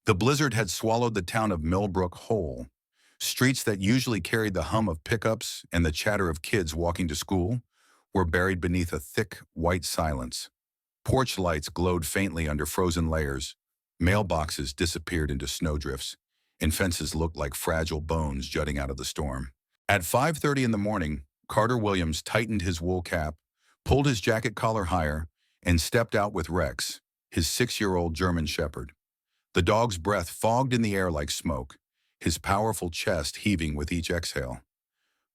The blizzard had swallowed the town of Millbrook whole. Streets that usually carried the hum of pickups and the chatter of kids walking to school were buried beneath a thick, white silence. Porch lights glowed faintly under frozen layers. Mailboxes disappeared into snowdrifts, and fences looked like fragile bones jutting out of the storm. At 5:30 in the morning, Carter Williams tightened his wool cap, pulled his jacket collar higher, and stepped out with Rex, his 6-year-old German shepherd. The dog's breath fogged in the air like smoke, his powerful chest heaving with each exhale.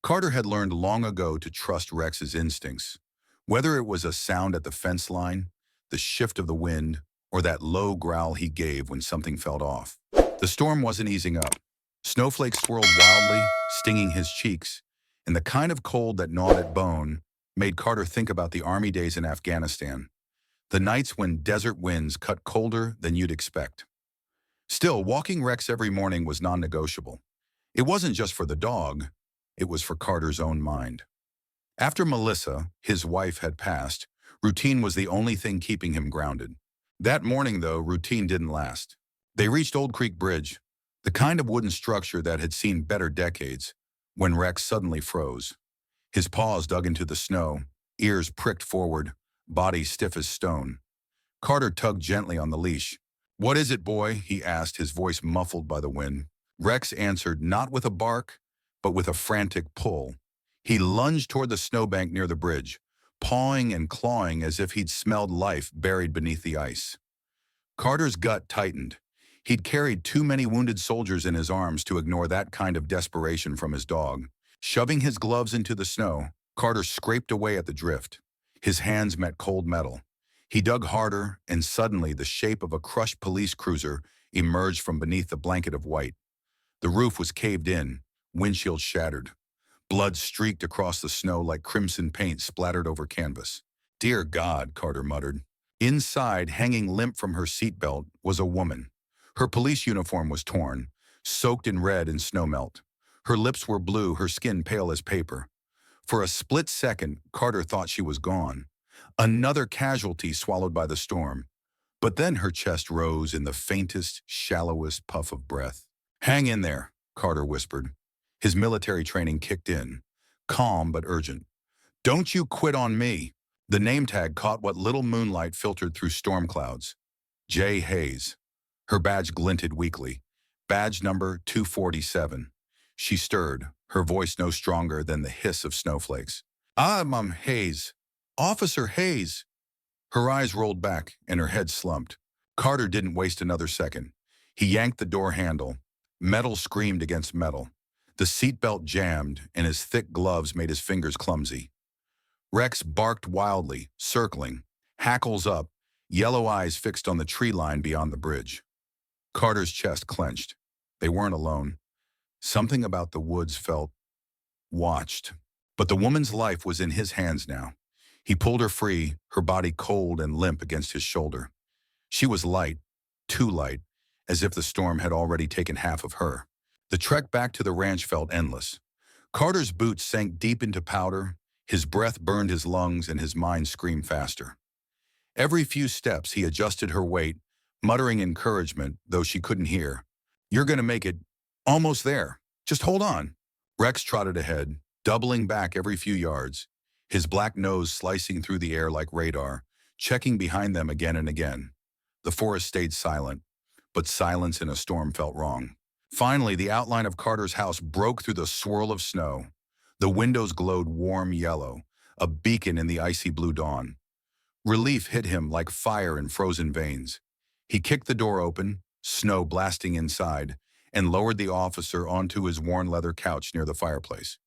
Carter had learned long ago to trust Rex's instincts. Whether it was a sound at the fence line, the shift of the wind, or that low growl he gave when something felt off. The storm wasn't easing up. Snowflakes swirled wildly, stinging his cheeks, and the kind of cold that gnawed at bone made Carter think about the army days in Afghanistan, the nights when desert winds cut colder than you'd expect. Still, walking Rex every morning was non-negotiable. It wasn't just for the dog, it was for Carter's own mind. After Melissa, his wife, had passed, routine was the only thing keeping him grounded. That morning, though, routine didn't last. They reached Old Creek Bridge, the kind of wooden structure that had seen better decades, when Rex suddenly froze. His paws dug into the snow, ears pricked forward, body stiff as stone. Carter tugged gently on the leash. "What is it, boy?" he asked, his voice muffled by the wind. Rex answered not with a bark, but with a frantic pull. He lunged toward the snowbank near the bridge, pawing and clawing as if he'd smelled life buried beneath the ice. Carter's gut tightened. He'd carried too many wounded soldiers in his arms to ignore that kind of desperation from his dog. Shoving his gloves into the snow, Carter scraped away at the drift. His hands met cold metal. He dug harder, and suddenly the shape of a crushed police cruiser emerged from beneath the blanket of white. The roof was caved in, windshield shattered. Blood streaked across the snow like crimson paint splattered over canvas. "Dear God," Carter muttered. Inside, hanging limp from her seatbelt, was a woman. Her police uniform was torn, soaked in red and snowmelt. Her lips were blue, her skin pale as paper. For a split second, Carter thought she was gone. Another casualty swallowed by the storm. But then her chest rose in the faintest, shallowest puff of breath. "Hang in there," Carter whispered. His military training kicked in, calm but urgent. "Don't you quit on me." The name tag caught what little moonlight filtered through storm clouds. J. Hayes. Her badge glinted weakly. Badge number 247. She stirred, her voice no stronger than the hiss of snowflakes. "I'm Hayes. Officer Hayes." Her eyes rolled back and her head slumped. Carter didn't waste another second. He yanked the door handle. Metal screamed against metal. The seatbelt jammed, and his thick gloves made his fingers clumsy. Rex barked wildly, circling, hackles up, yellow eyes fixed on the tree line beyond the bridge. Carter's chest clenched. They weren't alone. Something about the woods felt watched. But the woman's life was in his hands now. He pulled her free, her body cold and limp against his shoulder. She was light, too light, as if the storm had already taken half of her. The trek back to the ranch felt endless. Carter's boots sank deep into powder, his breath burned his lungs, and his mind screamed faster. Every few steps he adjusted her weight, muttering encouragement, though she couldn't hear. "You're gonna make it. Almost there. Just hold on." Rex trotted ahead, doubling back every few yards, his black nose slicing through the air like radar, checking behind them again and again. The forest stayed silent, but silence in a storm felt wrong. Finally, the outline of Carter's house broke through the swirl of snow. The windows glowed warm yellow, a beacon in the icy blue dawn. Relief hit him like fire in frozen veins. He kicked the door open, snow blasting inside, and lowered the officer onto his worn leather couch near the fireplace.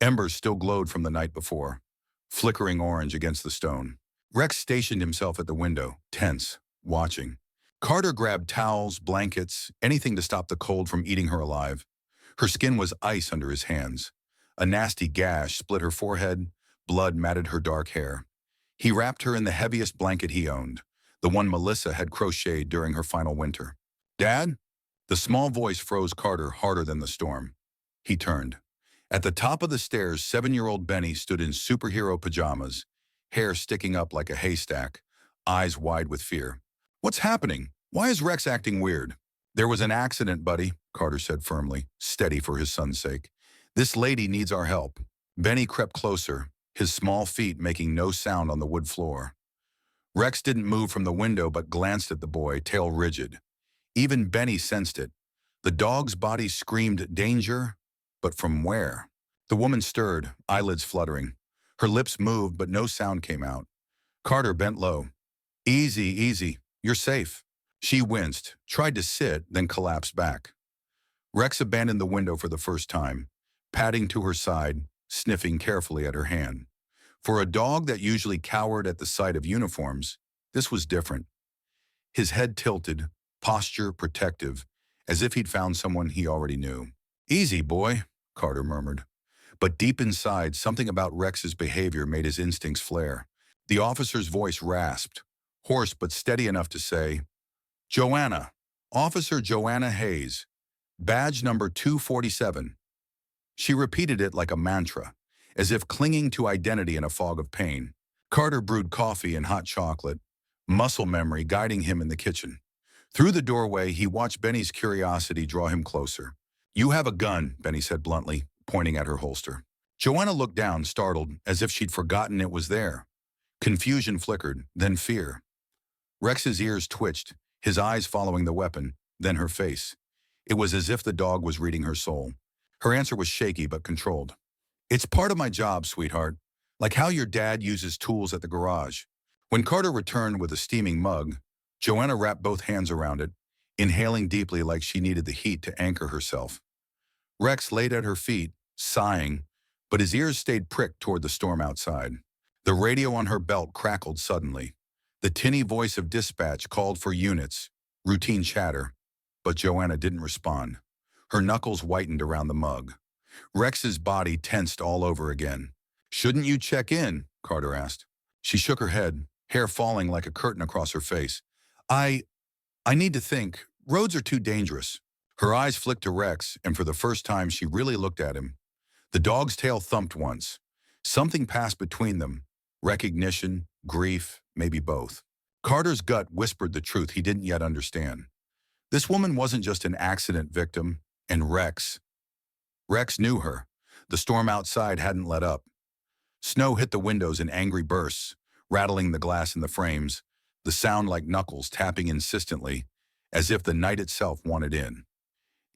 Embers still glowed from the night before, flickering orange against the stone. Rex stationed himself at the window, tense, watching. Carter grabbed towels, blankets, anything to stop the cold from eating her alive. Her skin was ice under his hands. A nasty gash split her forehead, blood matted her dark hair. He wrapped her in the heaviest blanket he owned, the one Melissa had crocheted during her final winter. "Dad?" The small voice froze Carter harder than the storm. He turned. At the top of the stairs, 7-year-old Benny stood in superhero pajamas, hair sticking up like a haystack, eyes wide with fear. "What's happening? Why is Rex acting weird?" There was an accident, buddy, Carter said firmly, steady for his son's sake. This lady needs our help. Benny crept closer, his small feet making no sound on the wood floor. Rex didn't move from the window but glanced at the boy, tail rigid. Even Benny sensed it. The dog's body screamed danger, but from where? The woman stirred, eyelids fluttering. Her lips moved, but no sound came out. Carter bent low. Easy, easy. You're safe. She winced, tried to sit, then collapsed back. Rex abandoned the window for the first time, padding to her side, sniffing carefully at her hand. For a dog that usually cowered at the sight of uniforms, this was different. His head tilted, posture protective, as if he'd found someone he already knew. Easy, boy, Carter murmured. But deep inside, something about Rex's behavior made his instincts flare. The officer's voice rasped, hoarse but steady enough to say, Joanna, Officer Joanna Hayes, badge number 247. She repeated it like a mantra, as if clinging to identity in a fog of pain. Carter brewed coffee and hot chocolate, muscle memory guiding him in the kitchen. Through the doorway, he watched Benny's curiosity draw him closer. You have a gun, Benny said bluntly, pointing at her holster. Joanna looked down, startled, as if she'd forgotten it was there. Confusion flickered, then fear. Rex's ears twitched, his eyes following the weapon, then her face. It was as if the dog was reading her soul. Her answer was shaky but controlled. It's part of my job, sweetheart. Like how your dad uses tools at the garage. When Carter returned with a steaming mug, Joanna wrapped both hands around it, inhaling deeply like she needed the heat to anchor herself. Rex laid at her feet, sighing, but his ears stayed pricked toward the storm outside. The radio on her belt crackled suddenly. The tinny voice of dispatch called for units, routine chatter, but Joanna didn't respond. Her knuckles whitened around the mug. Rex's body tensed all over again. Shouldn't you check in? Carter asked. She shook her head, hair falling like a curtain across her face. I need to think. Roads are too dangerous. Her eyes flicked to Rex, and for the first time she really looked at him. The dog's tail thumped once. Something passed between them. Recognition, grief, maybe both. Carter's gut whispered the truth he didn't yet understand. This woman wasn't just an accident victim, and Rex knew her. The storm outside hadn't let up. Snow hit the windows in angry bursts, rattling the glass in the frames, the sound like knuckles tapping insistently, as if the night itself wanted in.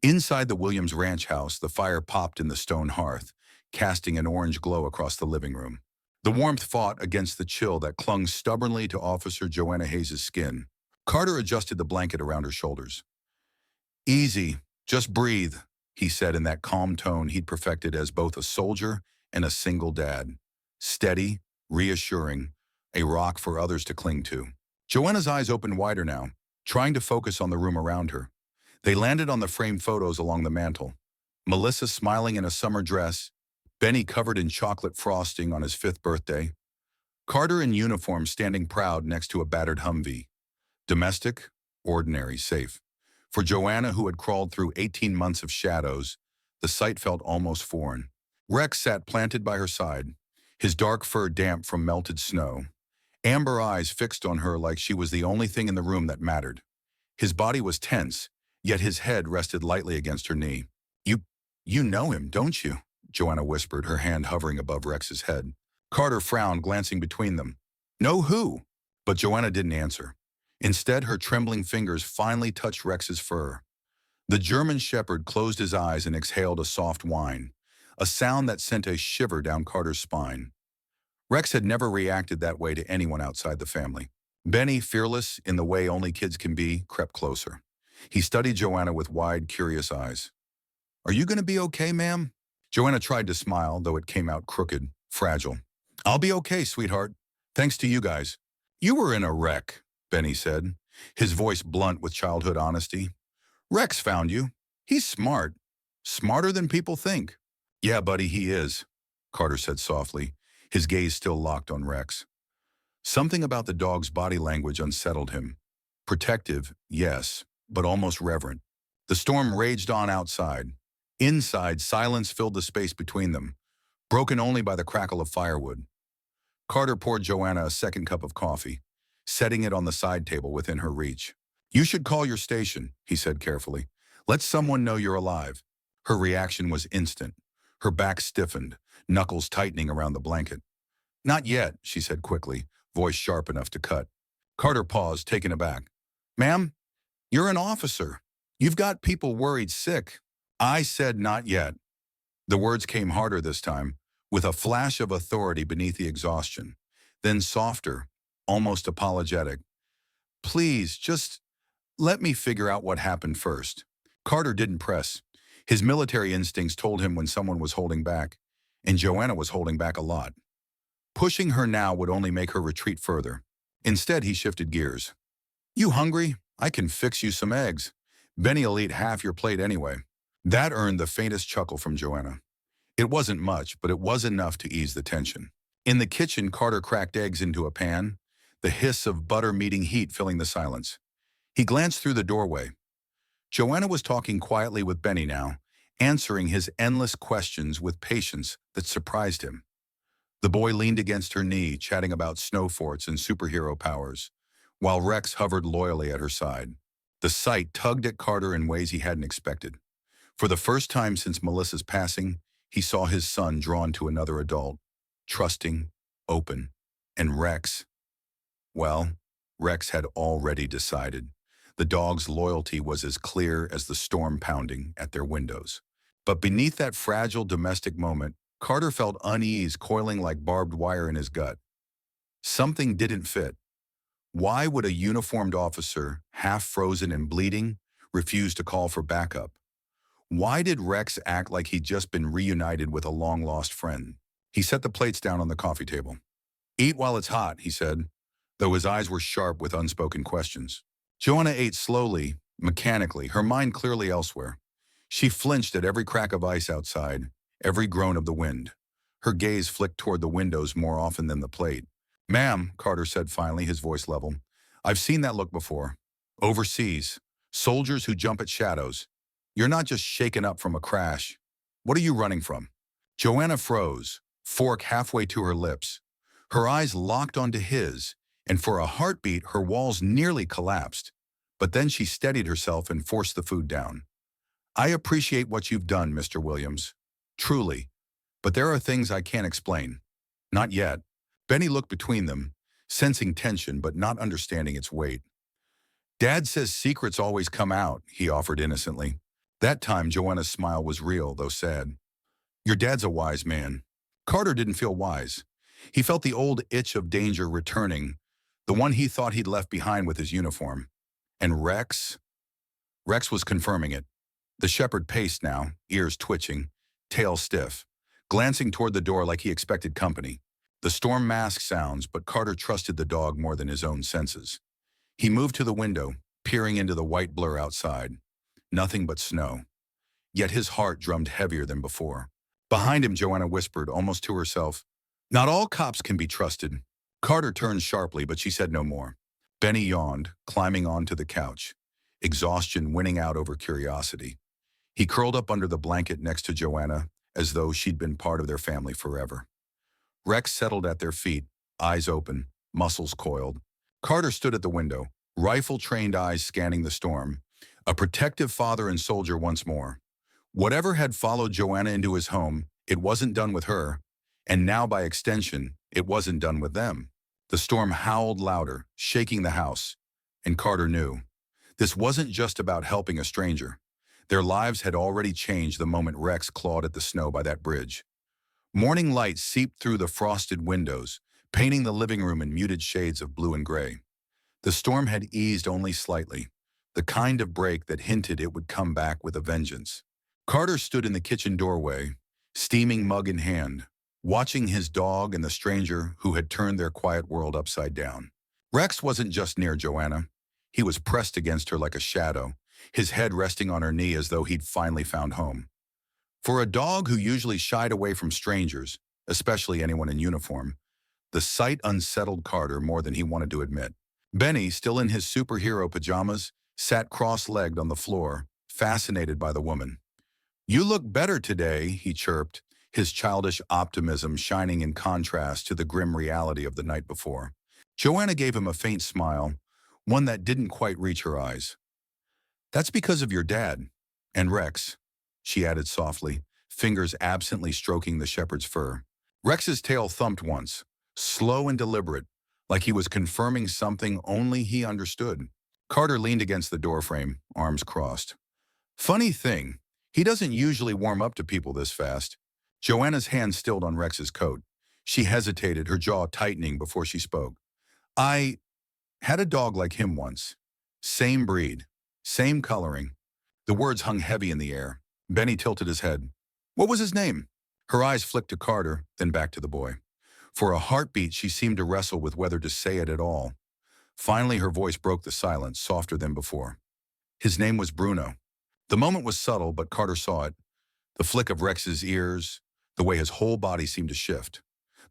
Inside the Williams Ranch house, the fire popped in the stone hearth, casting an orange glow across the living room. The warmth fought against the chill that clung stubbornly to Officer Joanna Hayes' skin. Carter adjusted the blanket around her shoulders. Easy, just breathe, he said in that calm tone he'd perfected as both a soldier and a single dad. Steady, reassuring, a rock for others to cling to. Joanna's eyes opened wider now, trying to focus on the room around her. They landed on the framed photos along the mantel. Melissa smiling in a summer dress, Benny covered in chocolate frosting on his 5th birthday, Carter in uniform standing proud next to a battered Humvee. Domestic, ordinary, safe. For Joanna, who had crawled through 18 months of shadows, the sight felt almost foreign. Rex sat planted by her side, his dark fur damp from melted snow, amber eyes fixed on her like she was the only thing in the room that mattered. His body was tense, yet his head rested lightly against her knee. You know him, don't you? Joanna whispered, her hand hovering above Rex's head. Carter frowned, glancing between them. Know who? But Joanna didn't answer. Instead, her trembling fingers finally touched Rex's fur. The German shepherd closed his eyes and exhaled a soft whine, a sound that sent a shiver down Carter's spine. Rex had never reacted that way to anyone outside the family. Benny, fearless in the way only kids can be, crept closer. He studied Joanna with wide, curious eyes. Are you going to be okay, ma'am? Joanna tried to smile, though it came out crooked, fragile. I'll be okay, sweetheart. Thanks to you guys. You were in a wreck, Benny said, his voice blunt with childhood honesty. Rex found you. He's smart. Smarter than people think. Yeah, buddy, he is, Carter said softly, his gaze still locked on Rex. Something about the dog's body language unsettled him. Protective, yes, but almost reverent. The storm raged on outside. Inside, silence filled the space between them, broken only by the crackle of firewood. Carter poured Joanna a second cup of coffee, setting it on the side table within her reach. You should call your station, he said carefully. Let someone know you're alive. Her reaction was instant. Her back stiffened, knuckles tightening around the blanket. Not yet, she said quickly, voice sharp enough to cut. Carter paused, taken aback. Ma'am, you're an officer. You've got people worried sick. I said not yet. The words came harder this time, with a flash of authority beneath the exhaustion. Then softer, almost apologetic. Please, just let me figure out what happened first. Carter didn't press. His military instincts told him when someone was holding back, and Joanna was holding back a lot. Pushing her now would only make her retreat further. Instead, he shifted gears. You hungry? I can fix you some eggs. Benny'll eat half your plate anyway. That earned the faintest chuckle from Joanna. It wasn't much, but it was enough to ease the tension. In the kitchen, Carter cracked eggs into a pan, the hiss of butter meeting heat filling the silence. He glanced through the doorway. Joanna was talking quietly with Benny now, answering his endless questions with patience that surprised him. The boy leaned against her knee, chatting about snow forts and superhero powers, while Rex hovered loyally at her side. The sight tugged at Carter in ways he hadn't expected. For the first time since Melissa's passing, he saw his son drawn to another adult, trusting, open, and Rex. Well, Rex had already decided. The dog's loyalty was as clear as the storm pounding at their windows. But beneath that fragile domestic moment, Carter felt unease coiling like barbed wire in his gut. Something didn't fit. Why would a uniformed officer, half frozen and bleeding, refuse to call for backup? Why did Rex act like he'd just been reunited with a long-lost friend? He set the plates down on the coffee table. Eat while it's hot, he said, though his eyes were sharp with unspoken questions. Joanna ate slowly, mechanically, her mind clearly elsewhere. She flinched at every crack of ice outside, every groan of the wind. Her gaze flicked toward the windows more often than the plate. Ma'am, Carter said finally, his voice level, I've seen that look before. Overseas. Soldiers who jump at shadows. You're not just shaken up from a crash. What are you running from? Joanna froze, fork halfway to her lips. Her eyes locked onto his, and for a heartbeat her walls nearly collapsed. But then she steadied herself and forced the food down. I appreciate what you've done, Mr. Williams. Truly. But there are things I can't explain. Not yet. Benny looked between them, sensing tension but not understanding its weight. Dad says secrets always come out, he offered innocently. That time Joanna's smile was real, though sad. Your dad's a wise man. Carter didn't feel wise. He felt the old itch of danger returning, the one he thought he'd left behind with his uniform. And Rex? Rex was confirming it. The shepherd paced now, ears twitching, tail stiff, glancing toward the door like he expected company. The storm masked sounds, but Carter trusted the dog more than his own senses. He moved to the window, peering into the white blur outside. Nothing but snow. Yet his heart drummed heavier than before. Behind him, Joanna whispered, almost to herself, Not all cops can be trusted. Carter turned sharply, but she said no more. Benny yawned, climbing onto the couch, exhaustion winning out over curiosity. He curled up under the blanket next to Joanna, as though she'd been part of their family forever. Rex settled at their feet, eyes open, muscles coiled. Carter stood at the window, rifle-trained eyes scanning the storm, a protective father and soldier once more. Whatever had followed Joanna into his home, it wasn't done with her, and now by extension, it wasn't done with them. The storm howled louder, shaking the house, and Carter knew. This wasn't just about helping a stranger. Their lives had already changed the moment Rex clawed at the snow by that bridge. Morning light seeped through the frosted windows, painting the living room in muted shades of blue and gray. The storm had eased only slightly, the kind of break that hinted it would come back with a vengeance. Carter stood in the kitchen doorway, steaming mug in hand, watching his dog and the stranger who had turned their quiet world upside down. Rex wasn't just near Joanna. He was pressed against her like a shadow, his head resting on her knee as though he'd finally found home. For a dog who usually shied away from strangers, especially anyone in uniform, the sight unsettled Carter more than he wanted to admit. Benny, still in his superhero pajamas, sat cross-legged on the floor, fascinated by the woman. You look better today, he chirped, his childish optimism shining in contrast to the grim reality of the night before. Joanna gave him a faint smile, one that didn't quite reach her eyes. That's because of your dad. And Rex, she added softly, fingers absently stroking the shepherd's fur. Rex's tail thumped once, slow and deliberate, like he was confirming something only he understood. Carter leaned against the doorframe, arms crossed. Funny thing, he doesn't usually warm up to people this fast. Joanna's hand stilled on Rex's coat. She hesitated, her jaw tightening before she spoke. I had a dog like him once. Same breed, same coloring. The words hung heavy in the air. Benny tilted his head. What was his name? Her eyes flicked to Carter, then back to the boy. For a heartbeat, she seemed to wrestle with whether to say it at all. Finally, her voice broke the silence, softer than before. His name was Bruno. The moment was subtle, but Carter saw it. The flick of Rex's ears, the way his whole body seemed to shift.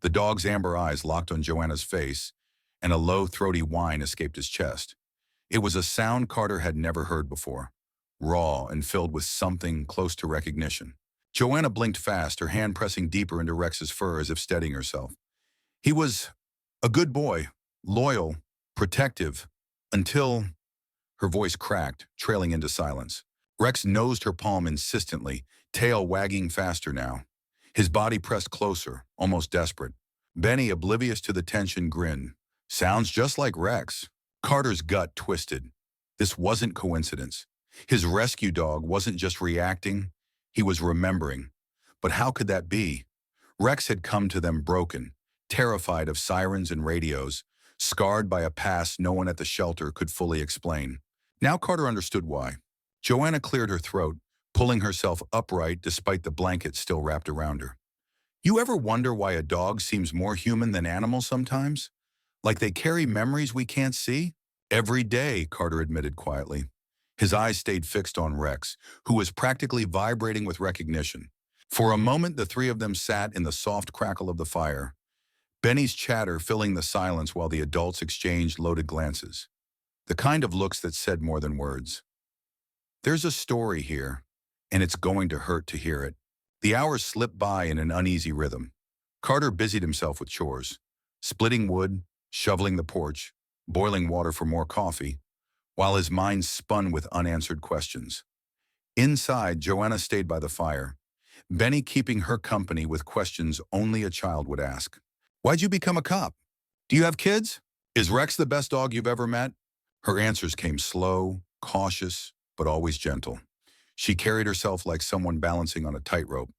The dog's amber eyes locked on Joanna's face, and a low, throaty whine escaped his chest. It was a sound Carter had never heard before, raw and filled with something close to recognition. Joanna blinked fast, her hand pressing deeper into Rex's fur as if steadying herself. He was a good boy, loyal, protective, until her voice cracked, trailing into silence. Rex nosed her palm insistently, tail wagging faster now. His body pressed closer, almost desperate. Benny, oblivious to the tension, grinned. Sounds just like Rex. Carter's gut twisted. This wasn't coincidence. His rescue dog wasn't just reacting, he was remembering. But how could that be? Rex had come to them broken, terrified of sirens and radios, scarred by a past no one at the shelter could fully explain. Now Carter understood why. Joanna cleared her throat, pulling herself upright despite the blanket still wrapped around her. You ever wonder why a dog seems more human than animals sometimes? Like they carry memories we can't see? Every day, Carter admitted quietly. His eyes stayed fixed on Rex, who was practically vibrating with recognition. For a moment, the three of them sat in the soft crackle of the fire, Benny's chatter filling the silence while the adults exchanged loaded glances. The kind of looks that said more than words. There's a story here, and it's going to hurt to hear it. The hours slipped by in an uneasy rhythm. Carter busied himself with chores, splitting wood, shoveling the porch, boiling water for more coffee, while his mind spun with unanswered questions. Inside, Joanna stayed by the fire, Benny keeping her company with questions only a child would ask. Why'd you become a cop? Do you have kids? Is Rex the best dog you've ever met? Her answers came slow, cautious, but always gentle. She carried herself like someone balancing on a tightrope,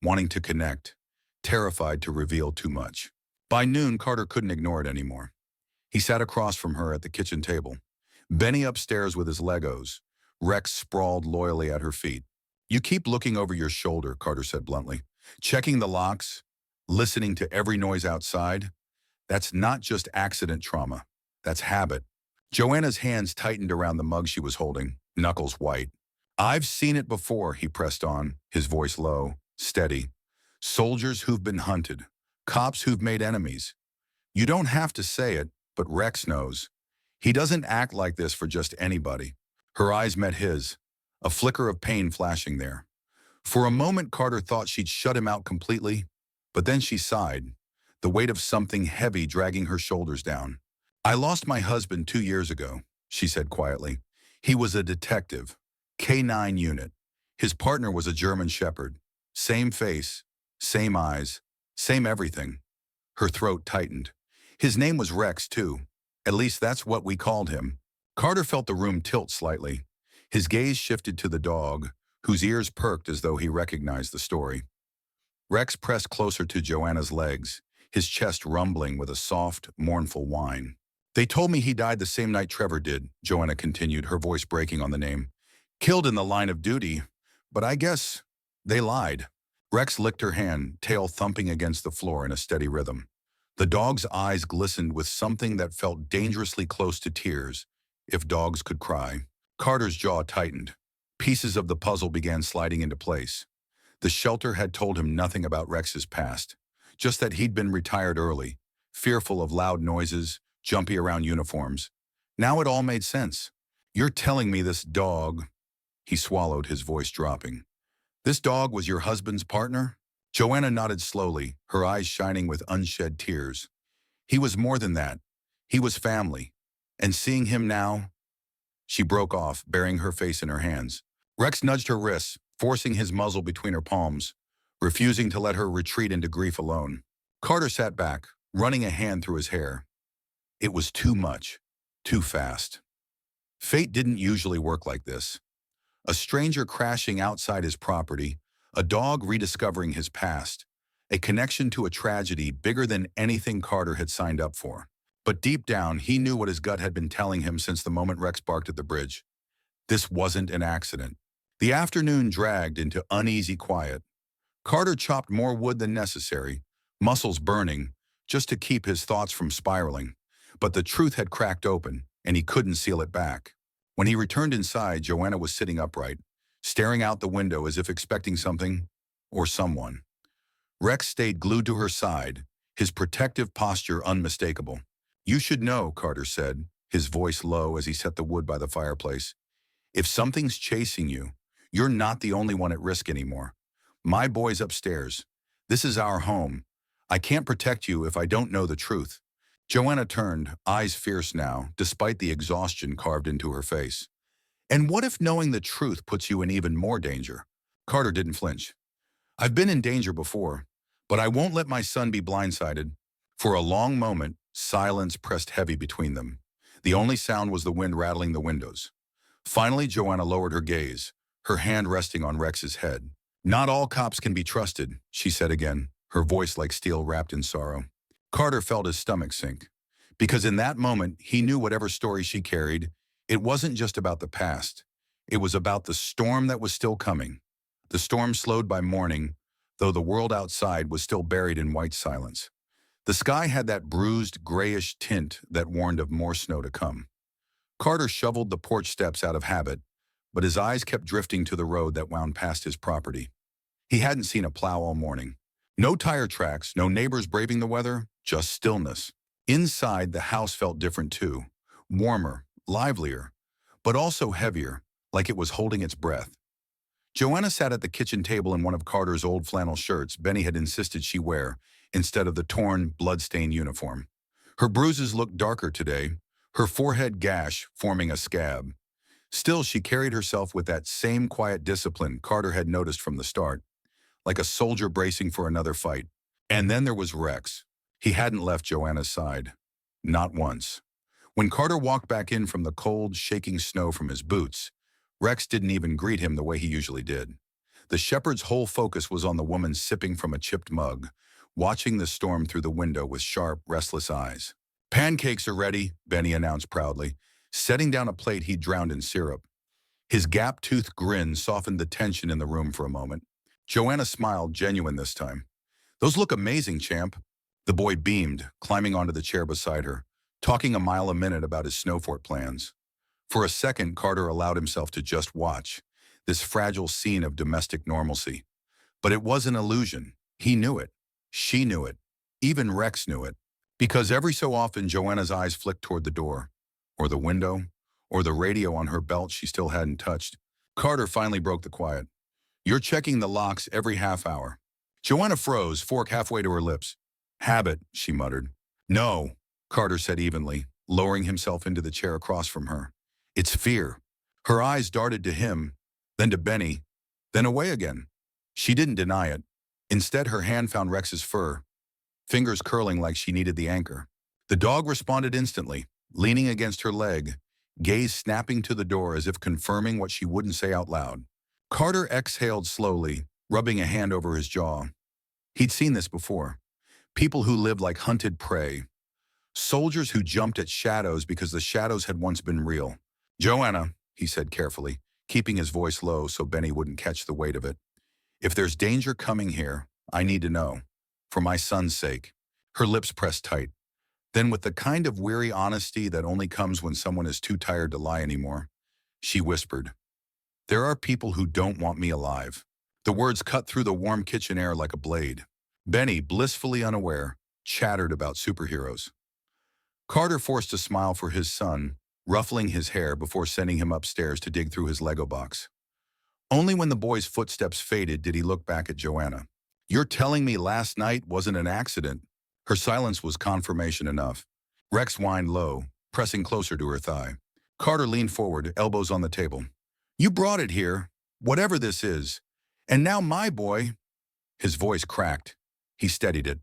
wanting to connect, terrified to reveal too much. By noon, Carter couldn't ignore it anymore. He sat across from her at the kitchen table, Benny upstairs with his Legos, Rex sprawled loyally at her feet. You keep looking over your shoulder, Carter said bluntly, checking the locks, listening to every noise outside. That's not just accident trauma, that's habit. Joanna's hands tightened around the mug she was holding, knuckles white. I've seen it before, he pressed on, his voice low, steady. Soldiers who've been hunted, cops who've made enemies. You don't have to say it, but Rex knows. He doesn't act like this for just anybody. Her eyes met his, a flicker of pain flashing there. For a moment, Carter thought she'd shut him out completely, but then she sighed, the weight of something heavy dragging her shoulders down. I lost my husband 2 years ago, she said quietly. He was a detective, K9 unit. His partner was a German shepherd. Same face, same eyes, same everything. Her throat tightened. His name was Rex, too. At least that's what we called him. Carter felt the room tilt slightly. His gaze shifted to the dog, whose ears perked as though he recognized the story. Rex pressed closer to Joanna's legs, his chest rumbling with a soft, mournful whine. They told me he died the same night Trevor did, Joanna continued, her voice breaking on the name. Killed in the line of duty, but I guess they lied. Rex licked her hand, tail thumping against the floor in a steady rhythm. The dog's eyes glistened with something that felt dangerously close to tears, if dogs could cry. Carter's jaw tightened. Pieces of the puzzle began sliding into place. The shelter had told him nothing about Rex's past, just that he'd been retired early, fearful of loud noises, jumpy around uniforms. Now it all made sense. You're telling me this dog, he swallowed, his voice dropping. This dog was your husband's partner? Joanna nodded slowly, her eyes shining with unshed tears. He was more than that. He was family. And seeing him now, she broke off, burying her face in her hands. Rex nudged her wrists, forcing his muzzle between her palms, refusing to let her retreat into grief alone. Carter sat back, running a hand through his hair. It was too much, too fast. Fate didn't usually work like this. A stranger crashing outside his property, a dog rediscovering his past, a connection to a tragedy bigger than anything Carter had signed up for. But deep down, he knew what his gut had been telling him since the moment Rex barked at the bridge. This wasn't an accident. The afternoon dragged into uneasy quiet. Carter chopped more wood than necessary, muscles burning, just to keep his thoughts from spiraling. But the truth had cracked open, and he couldn't seal it back. When he returned inside, Joanna was sitting upright, staring out the window as if expecting something or someone. Rex stayed glued to her side, his protective posture unmistakable. "You should know," Carter said, his voice low as he set the wood by the fireplace. "If something's chasing you, you're not the only one at risk anymore. My boy's upstairs. This is our home. I can't protect you if I don't know the truth." Joanna turned, eyes fierce now, despite the exhaustion carved into her face. "And what if knowing the truth puts you in even more danger?" Carter didn't flinch. "I've been in danger before, but I won't let my son be blindsided." For a long moment, silence pressed heavy between them. The only sound was the wind rattling the windows. Finally, Joanna lowered her gaze, her hand resting on Rex's head. "Not all cops can be trusted," she said again, her voice like steel wrapped in sorrow. Carter felt his stomach sink, because in that moment, he knew whatever story she carried, it wasn't just about the past. It was about the storm that was still coming. The storm slowed by morning, though the world outside was still buried in white silence. The sky had that bruised, grayish tint that warned of more snow to come. Carter shoveled the porch steps out of habit, but his eyes kept drifting to the road that wound past his property. He hadn't seen a plow all morning. No tire tracks, no neighbors braving the weather, just stillness. Inside, the house felt different too. Warmer, livelier, but also heavier, like it was holding its breath. Joanna sat at the kitchen table in one of Carter's old flannel shirts Benny had insisted she wear, instead of the torn, blood-stained uniform. Her bruises looked darker today, her forehead gash forming a scab. Still, she carried herself with that same quiet discipline Carter had noticed from the start, like a soldier bracing for another fight. And then there was Rex. He hadn't left Joanna's side. Not once. When Carter walked back in from the cold, shaking snow from his boots, Rex didn't even greet him the way he usually did. The shepherd's whole focus was on the woman sipping from a chipped mug, watching the storm through the window with sharp, restless eyes. "Pancakes are ready," Benny announced proudly, setting down a plate he'd drowned in syrup. His gap-toothed grin softened the tension in the room for a moment. Joanna smiled, genuine this time. "Those look amazing, champ." The boy beamed, climbing onto the chair beside her, talking a mile a minute about his snow fort plans. For a second, Carter allowed himself to just watch, this fragile scene of domestic normalcy. But it was an illusion. He knew it. She knew it. Even Rex knew it. Because every so often, Joanna's eyes flicked toward the door, or the window, or the radio on her belt she still hadn't touched. Carter finally broke the quiet. "You're checking the locks every half hour." Joanna froze, fork halfway to her lips. "Habit," she muttered. "No," Carter said evenly, lowering himself into the chair across from her. "It's fear." Her eyes darted to him, then to Benny, then away again. She didn't deny it. Instead, her hand found Rex's fur, fingers curling like she needed the anchor. The dog responded instantly, leaning against her leg, gaze snapping to the door as if confirming what she wouldn't say out loud. Carter exhaled slowly, rubbing a hand over his jaw. He'd seen this before. People who lived like hunted prey. Soldiers who jumped at shadows because the shadows had once been real. "Joanna," he said carefully, keeping his voice low so Benny wouldn't catch the weight of it. "If there's danger coming here, I need to know. For my son's sake." Her lips pressed tight. Then, with the kind of weary honesty that only comes when someone is too tired to lie anymore, she whispered, "There are people who don't want me alive." The words cut through the warm kitchen air like a blade. Benny, blissfully unaware, chattered about superheroes. Carter forced a smile for his son, ruffling his hair before sending him upstairs to dig through his Lego box. Only when the boy's footsteps faded did he look back at Joanna. "You're telling me last night wasn't an accident?" Her silence was confirmation enough. Rex whined low, pressing closer to her thigh. Carter leaned forward, elbows on the table. You brought it here, whatever this is. And now my boy. His voice cracked. He steadied it.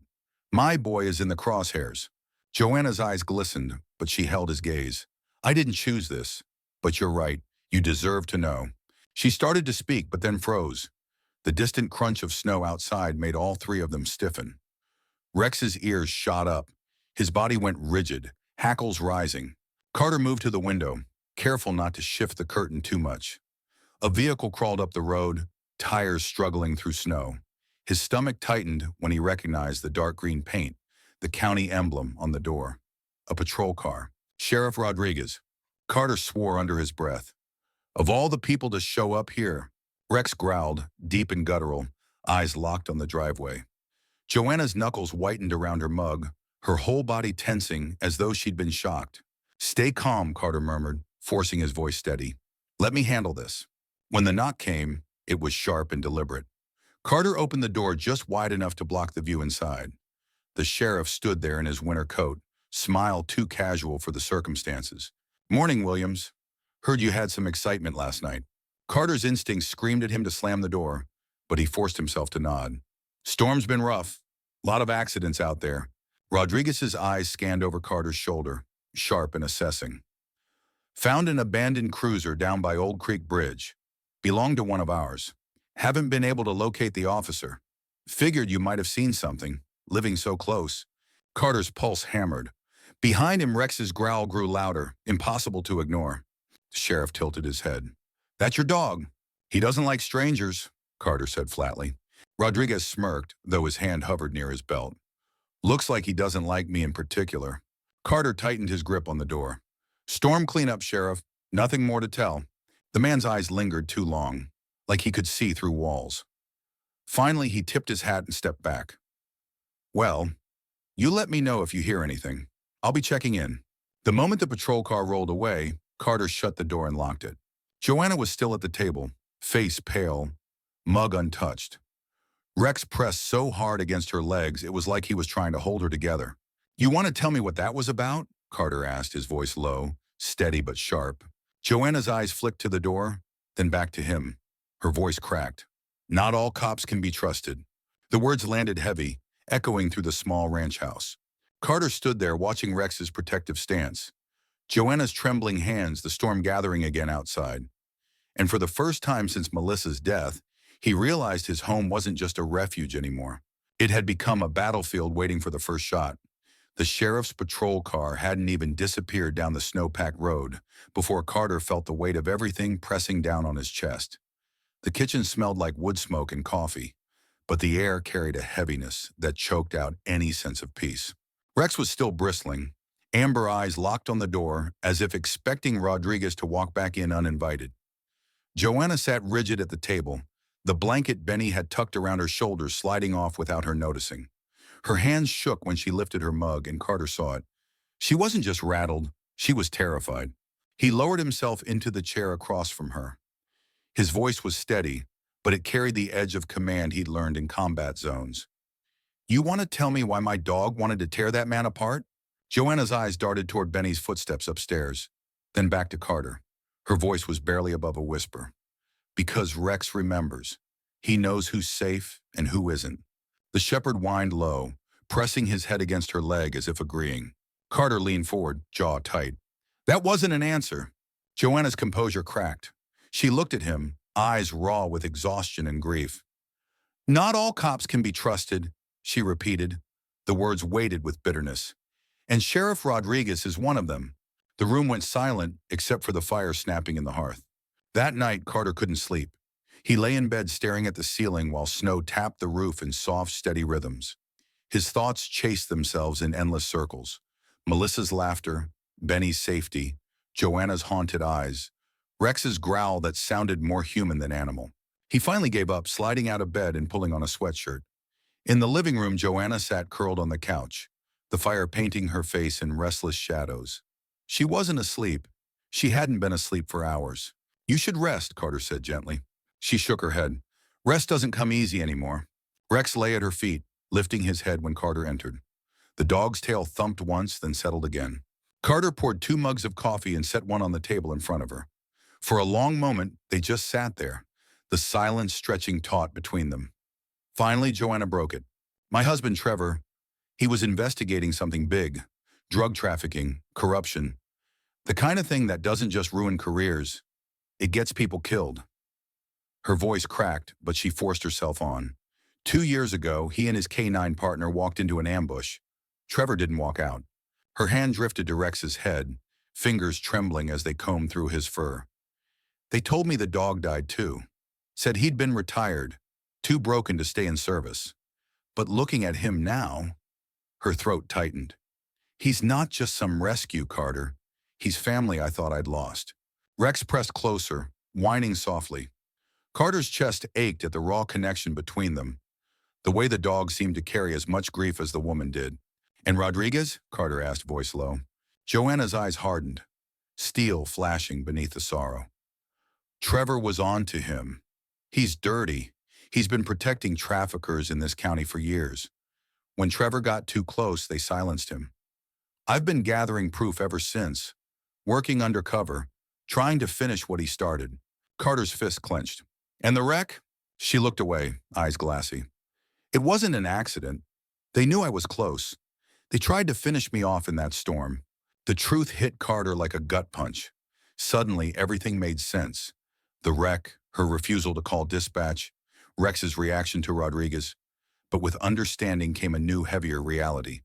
My boy is in the crosshairs. Joanna's eyes glistened, but she held his gaze. I didn't choose this. But you're right. You deserve to know. She started to speak, but then froze. The distant crunch of snow outside made all three of them stiffen. Rex's ears shot up. His body went rigid, hackles rising. Carter moved to the window, careful not to shift the curtain too much. A vehicle crawled up the road, tires struggling through snow. His stomach tightened when he recognized the dark green paint, the county emblem on the door. A patrol car. Sheriff Rodriguez. Carter swore under his breath. Of all the people to show up here, Rex growled, deep and guttural, eyes locked on the driveway. Joanna's knuckles whitened around her mug, her whole body tensing as though she'd been shocked. Stay calm, Carter murmured, forcing his voice steady. Let me handle this. When the knock came, it was sharp and deliberate. Carter opened the door just wide enough to block the view inside. The sheriff stood there in his winter coat, smile too casual for the circumstances. Morning, Williams. Heard you had some excitement last night. Carter's instincts screamed at him to slam the door, but he forced himself to nod. Storm's been rough. Lot of accidents out there. Rodriguez's eyes scanned over Carter's shoulder, sharp and assessing. Found an abandoned cruiser down by Old Creek Bridge. Belonged to one of ours. Haven't been able to locate the officer. Figured you might have seen something, living so close. Carter's pulse hammered. Behind him, Rex's growl grew louder, impossible to ignore. The sheriff tilted his head. That's your dog. He doesn't like strangers, Carter said flatly. Rodriguez smirked, though his hand hovered near his belt. Looks like he doesn't like me in particular. Carter tightened his grip on the door. Storm cleanup, Sheriff. Nothing more to tell. The man's eyes lingered too long, like he could see through walls. Finally, he tipped his hat and stepped back. Well, you let me know if you hear anything. I'll be checking in. The moment the patrol car rolled away, Carter shut the door and locked it. Joanna was still at the table, face pale, mug untouched. Rex pressed so hard against her legs it was like he was trying to hold her together. You want to tell me what that was about? Carter asked, his voice low, steady but sharp. Joanna's eyes flicked to the door, then back to him. Her voice cracked. Not all cops can be trusted. The words landed heavy, echoing through the small ranch house. Carter stood there watching Rex's protective stance. Joanna's trembling hands, the storm gathering again outside. And for the first time since Melissa's death, he realized his home wasn't just a refuge anymore. It had become a battlefield waiting for the first shot. The sheriff's patrol car hadn't even disappeared down the snow-packed road before Carter felt the weight of everything pressing down on his chest. The kitchen smelled like wood smoke and coffee, but the air carried a heaviness that choked out any sense of peace. Rex was still bristling, amber eyes locked on the door as if expecting Rodriguez to walk back in uninvited. Joanna sat rigid at the table, the blanket Benny had tucked around her shoulders sliding off without her noticing. Her hands shook when she lifted her mug, and Carter saw it. She wasn't just rattled, she was terrified. He lowered himself into the chair across from her. His voice was steady, but it carried the edge of command he'd learned in combat zones. You want to tell me why my dog wanted to tear that man apart? Joanna's eyes darted toward Benny's footsteps upstairs, then back to Carter. Her voice was barely above a whisper. Because Rex remembers. He knows who's safe and who isn't. The shepherd whined low, pressing his head against her leg as if agreeing. Carter leaned forward, jaw tight. That wasn't an answer. Joanna's composure cracked. She looked at him, eyes raw with exhaustion and grief. Not all cops can be trusted, she repeated. The words weighted with bitterness. And Sheriff Rodriguez is one of them. The room went silent except for the fire snapping in the hearth. That night, Carter couldn't sleep. He lay in bed staring at the ceiling while snow tapped the roof in soft, steady rhythms. His thoughts chased themselves in endless circles. Melissa's laughter, Benny's safety, Joanna's haunted eyes, Rex's growl that sounded more human than animal. He finally gave up, sliding out of bed and pulling on a sweatshirt. In the living room, Joanna sat curled on the couch, the fire painting her face in restless shadows. She wasn't asleep. She hadn't been asleep for hours. You should rest, Carter said gently. She shook her head. Rest doesn't come easy anymore. Rex lay at her feet, lifting his head when Carter entered. The dog's tail thumped once, then settled again. Carter poured 2 mugs of coffee and set one on the table in front of her. For a long moment, they just sat there, the silence stretching taut between them. Finally, Joanna broke it. My husband, Trevor, he was investigating something big. Drug trafficking, corruption. The kind of thing that doesn't just ruin careers, it gets people killed. Her voice cracked, but she forced herself on. 2 years ago, he and his K9 partner walked into an ambush. Trevor didn't walk out. Her hand drifted to Rex's head, fingers trembling as they combed through his fur. They told me the dog died too. Said he'd been retired, too broken to stay in service. But looking at him now, her throat tightened. He's not just some rescue, Carter. He's family I thought I'd lost. Rex pressed closer, whining softly. Carter's chest ached at the raw connection between them, the way the dog seemed to carry as much grief as the woman did. And Rodriguez? Carter asked, voice low. Joanna's eyes hardened, steel flashing beneath the sorrow. Trevor was on to him. He's dirty. He's been protecting traffickers in this county for years. When Trevor got too close, they silenced him. I've been gathering proof ever since, working undercover, trying to finish what he started. Carter's fist clenched. And the wreck? She looked away, eyes glassy. It wasn't an accident. They knew I was close. They tried to finish me off in that storm. The truth hit Carter like a gut punch. Suddenly, everything made sense. The wreck, her refusal to call dispatch, Rex's reaction to Rodriguez. But with understanding came a new, heavier reality.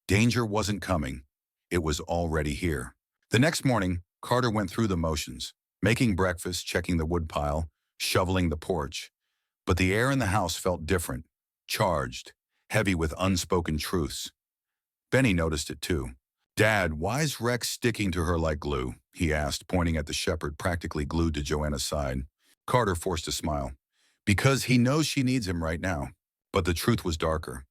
Danger wasn't coming. It was already here. The next morning, Carter went through the motions, making breakfast, checking the woodpile, shoveling the porch. But the air in the house felt different, charged, heavy with unspoken truths. Benny noticed it too. Dad, why's Rex sticking to her like glue? He asked, pointing at the shepherd practically glued to Joanna's side. Carter forced a smile. Because he knows she needs him right now. But the truth was darker.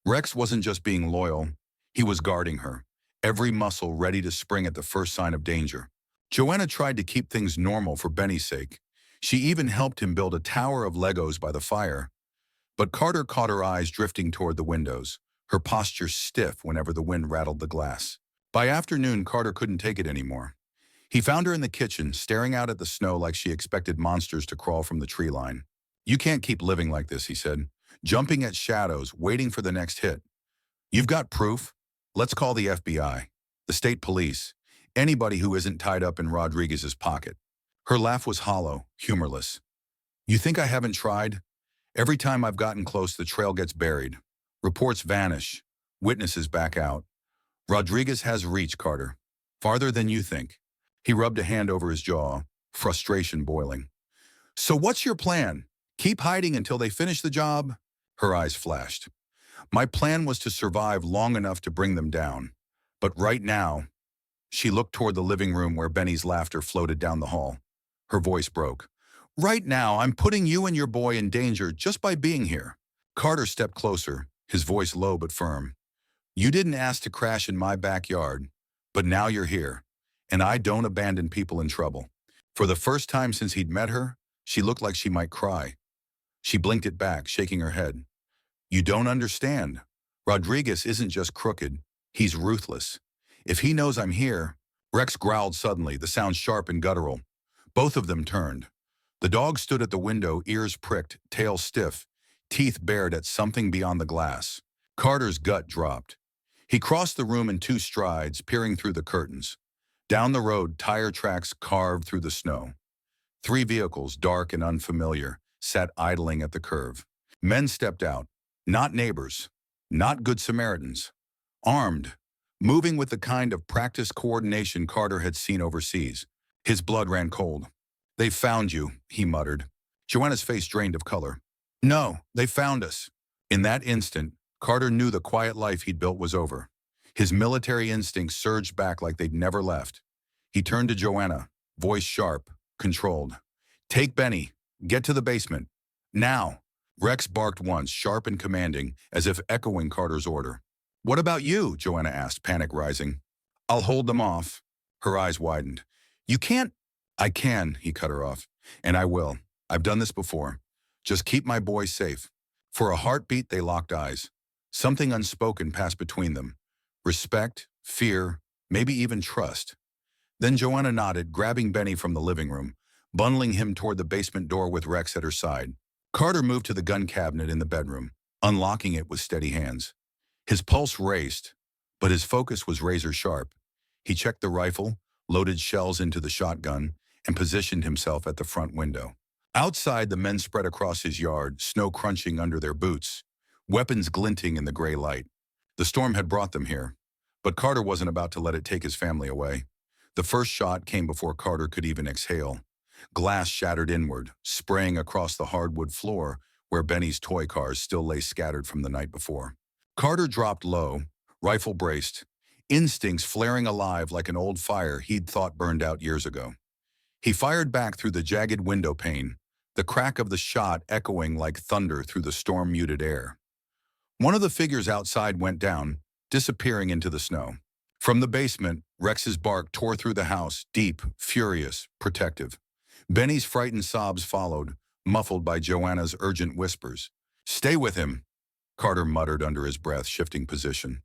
Rex wasn't just being loyal, he was guarding her, every muscle ready to spring at the first sign of danger. Joanna tried to keep things normal for Benny's sake. She even helped him build a tower of Legos by the fire. But Carter caught her eyes drifting toward the windows, her posture stiff whenever the wind rattled the glass. By afternoon, Carter couldn't take it anymore. He found her in the kitchen, staring out at the snow like she expected monsters to crawl from the tree line. You can't keep living like this, he said, jumping at shadows, waiting for the next hit. You've got proof? Let's call the FBI, the state police, anybody who isn't tied up in Rodriguez's pocket. Her laugh was hollow, humorless. You think I haven't tried? Every time I've gotten close, the trail gets buried. Reports vanish. Witnesses back out. Rodriguez has reach, Carter. Farther than you think. He rubbed a hand over his jaw, frustration boiling. So what's your plan? Keep hiding until they finish the job? Her eyes flashed. My plan was to survive long enough to bring them down. But right now, she looked toward the living room where Benny's laughter floated down the hall. Her voice broke. Right now, I'm putting you and your boy in danger just by being here. Carter stepped closer, his voice low but firm. You didn't ask to crash in my backyard, but now you're here, and I don't abandon people in trouble. For the first time since he'd met her, she looked like she might cry. She blinked it back, shaking her head. You don't understand. Rodriguez isn't just crooked, he's ruthless. If he knows I'm here... Rex growled suddenly, the sound sharp and guttural. Both of them turned. The dog stood at the window, ears pricked, tail stiff, teeth bared at something beyond the glass. Carter's gut dropped. He crossed the room in 2 strides, peering through the curtains. Down the road, tire tracks carved through the snow. 3 vehicles, dark and unfamiliar, sat idling at the curve. Men stepped out, not neighbors, not good Samaritans. Armed, moving with the kind of practiced coordination Carter had seen overseas. His blood ran cold. They found you, he muttered. Joanna's face drained of color. No, they found us. In that instant, Carter knew the quiet life he'd built was over. His military instincts surged back like they'd never left. He turned to Joanna, voice sharp, controlled. Take Benny. Get to the basement. Now. Rex barked once, sharp and commanding, as if echoing Carter's order. What about you? Joanna asked, panic rising. I'll hold them off. Her eyes widened. You can't. I can, he cut her off. And I will. I've done this before. Just keep my boy safe. For a heartbeat, they locked eyes. Something unspoken passed between them. Respect, fear, maybe even trust. Then Joanna nodded, grabbing Benny from the living room, bundling him toward the basement door with Rex at her side. Carter moved to the gun cabinet in the bedroom, unlocking it with steady hands. His pulse raced, but his focus was razor sharp. He checked the rifle, loaded shells into the shotgun, and positioned himself at the front window. Outside, the men spread across his yard, snow crunching under their boots, weapons glinting in the gray light. The storm had brought them here, but Carter wasn't about to let it take his family away. The first shot came before Carter could even exhale. Glass shattered inward, spraying across the hardwood floor where Benny's toy cars still lay scattered from the night before. Carter dropped low, rifle braced, instincts flaring alive like an old fire he'd thought burned out years ago. He fired back through the jagged window pane, the crack of the shot echoing like thunder through the storm-muted air. One of the figures outside went down, disappearing into the snow. From the basement, Rex's bark tore through the house, deep, furious, protective. Benny's frightened sobs followed, muffled by Joanna's urgent whispers. "Stay with him," Carter muttered under his breath, shifting position.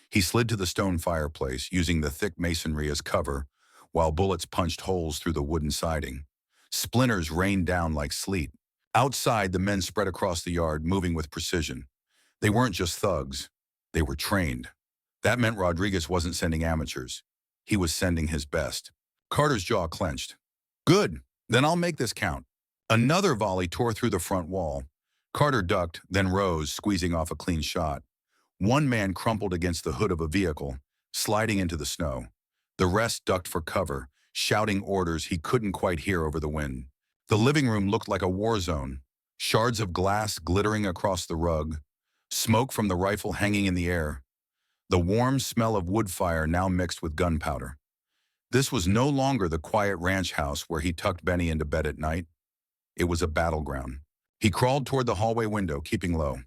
He slid to the stone fireplace, using the thick masonry as cover, while bullets punched holes through the wooden siding. Splinters rained down like sleet. Outside, the men spread across the yard, moving with precision. They weren't just thugs. They were trained. That meant Rodriguez wasn't sending amateurs. He was sending his best. Carter's jaw clenched. "Good, then I'll make this count." Another volley tore through the front wall. Carter ducked, then rose, squeezing off a clean shot. One man crumpled against the hood of a vehicle, sliding into the snow. The rest ducked for cover, shouting orders he couldn't quite hear over the wind. The living room looked like a war zone, shards of glass glittering across the rug, smoke from the rifle hanging in the air. The warm smell of wood fire now mixed with gunpowder. This was no longer the quiet ranch house where he tucked Benny into bed at night. It was a battleground. He crawled toward the hallway window, keeping low.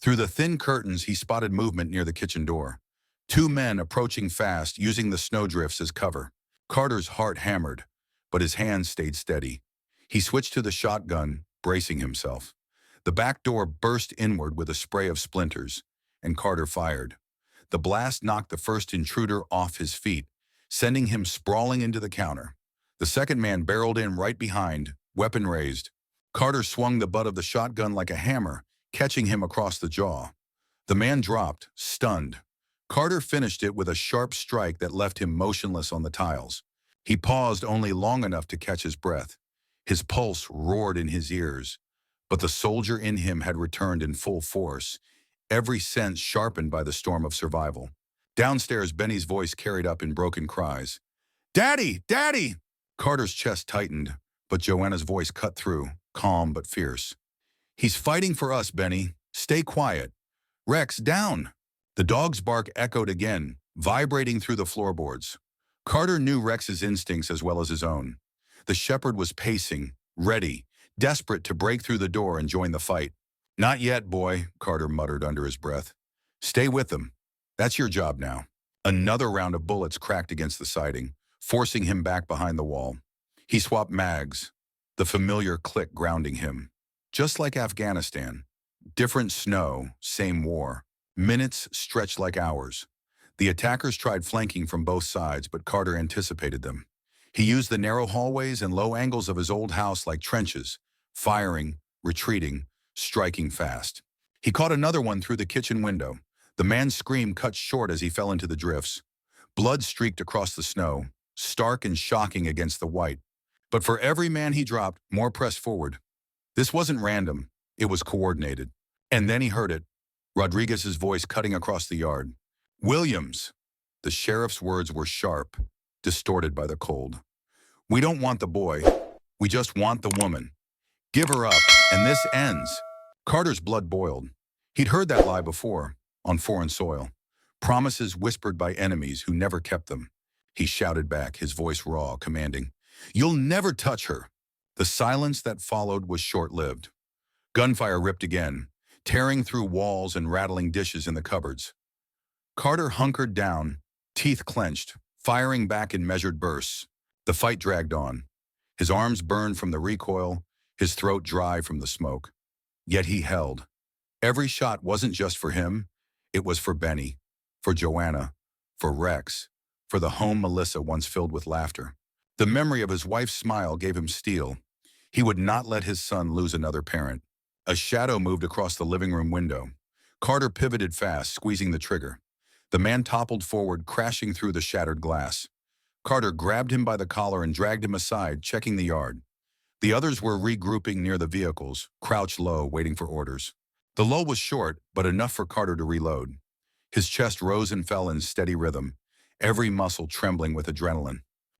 Through the thin curtains, he spotted movement near the kitchen door. Two men approaching fast, using the snowdrifts as cover. Carter's heart hammered, but his hands stayed steady. He switched to the shotgun, bracing himself. The back door burst inward with a spray of splinters, and Carter fired. The blast knocked the first intruder off his feet, sending him sprawling into the counter. The second man barreled in right behind, weapon raised. Carter swung the butt of the shotgun like a hammer, catching him across the jaw. The man dropped, stunned. Carter finished it with a sharp strike that left him motionless on the tiles. He paused only long enough to catch his breath. His pulse roared in his ears, but the soldier in him had returned in full force, every sense sharpened by the storm of survival. Downstairs, Benny's voice carried up in broken cries. "Daddy! Daddy!" Carter's chest tightened, but Joanna's voice cut through, calm but fierce. "He's fighting for us, Benny. Stay quiet. Rex, down!" The dog's bark echoed again, vibrating through the floorboards. Carter knew Rex's instincts as well as his own. The shepherd was pacing, ready, desperate to break through the door and join the fight. "Not yet, boy," Carter muttered under his breath. "Stay with them. That's your job now." Another round of bullets cracked against the siding, forcing him back behind the wall. He swapped mags, the familiar click grounding him. Just like Afghanistan. Different snow, same war. Minutes stretched like hours. The attackers tried flanking from both sides, but Carter anticipated them. He used the narrow hallways and low angles of his old house like trenches, firing, retreating, striking fast. He caught another one through the kitchen window. The man's scream cut short as he fell into the drifts. Blood streaked across the snow, stark and shocking against the white. But for every man he dropped, more pressed forward. This wasn't random. It was coordinated. And then he heard it. Rodriguez's voice cutting across the yard. "Williams!" The sheriff's words were sharp, distorted by the cold. "We don't want the boy. We just want the woman. Give her up, and this ends." Carter's blood boiled. He'd heard that lie before, on foreign soil. Promises whispered by enemies who never kept them. He shouted back, his voice raw, commanding, "You'll never touch her." The silence that followed was short-lived. Gunfire ripped again, tearing through walls and rattling dishes in the cupboards. Carter hunkered down, teeth clenched, firing back in measured bursts. The fight dragged on. His arms burned from the recoil, his throat dry from the smoke. Yet he held. Every shot wasn't just for him. It was for Benny, for Joanna, for Rex, for the home Melissa once filled with laughter. The memory of his wife's smile gave him steel. He would not let his son lose another parent. A shadow moved across the living room window. Carter pivoted fast, squeezing the trigger. The man toppled forward, crashing through the shattered glass. Carter grabbed him by the collar and dragged him aside, checking the yard. The others were regrouping near the vehicles, crouched low, waiting for orders. The lull was short, but enough for Carter to reload. His chest rose and fell in steady rhythm, every muscle trembling with adrenaline.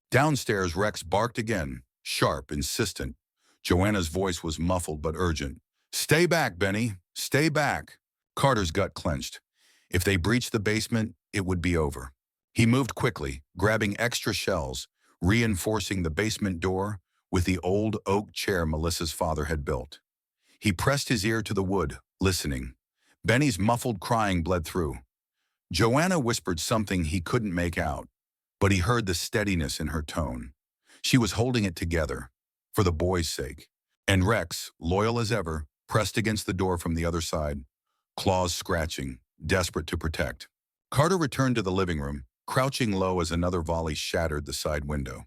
Downstairs, Rex barked again, sharp, insistent. Joanna's voice was muffled but urgent. "Stay back, Benny. Stay back." Carter's gut clenched. If they breached the basement, it would be over. He moved quickly, grabbing extra shells, reinforcing the basement door with the old oak chair Melissa's father had built. He pressed his ear to the wood, listening. Benny's muffled crying bled through. Joanna whispered something he couldn't make out, but he heard the steadiness in her tone. She was holding it together, for the boy's sake. And Rex, loyal as ever, pressed against the door from the other side, claws scratching, desperate to protect. Carter returned to the living room, crouching low as another volley shattered the side window.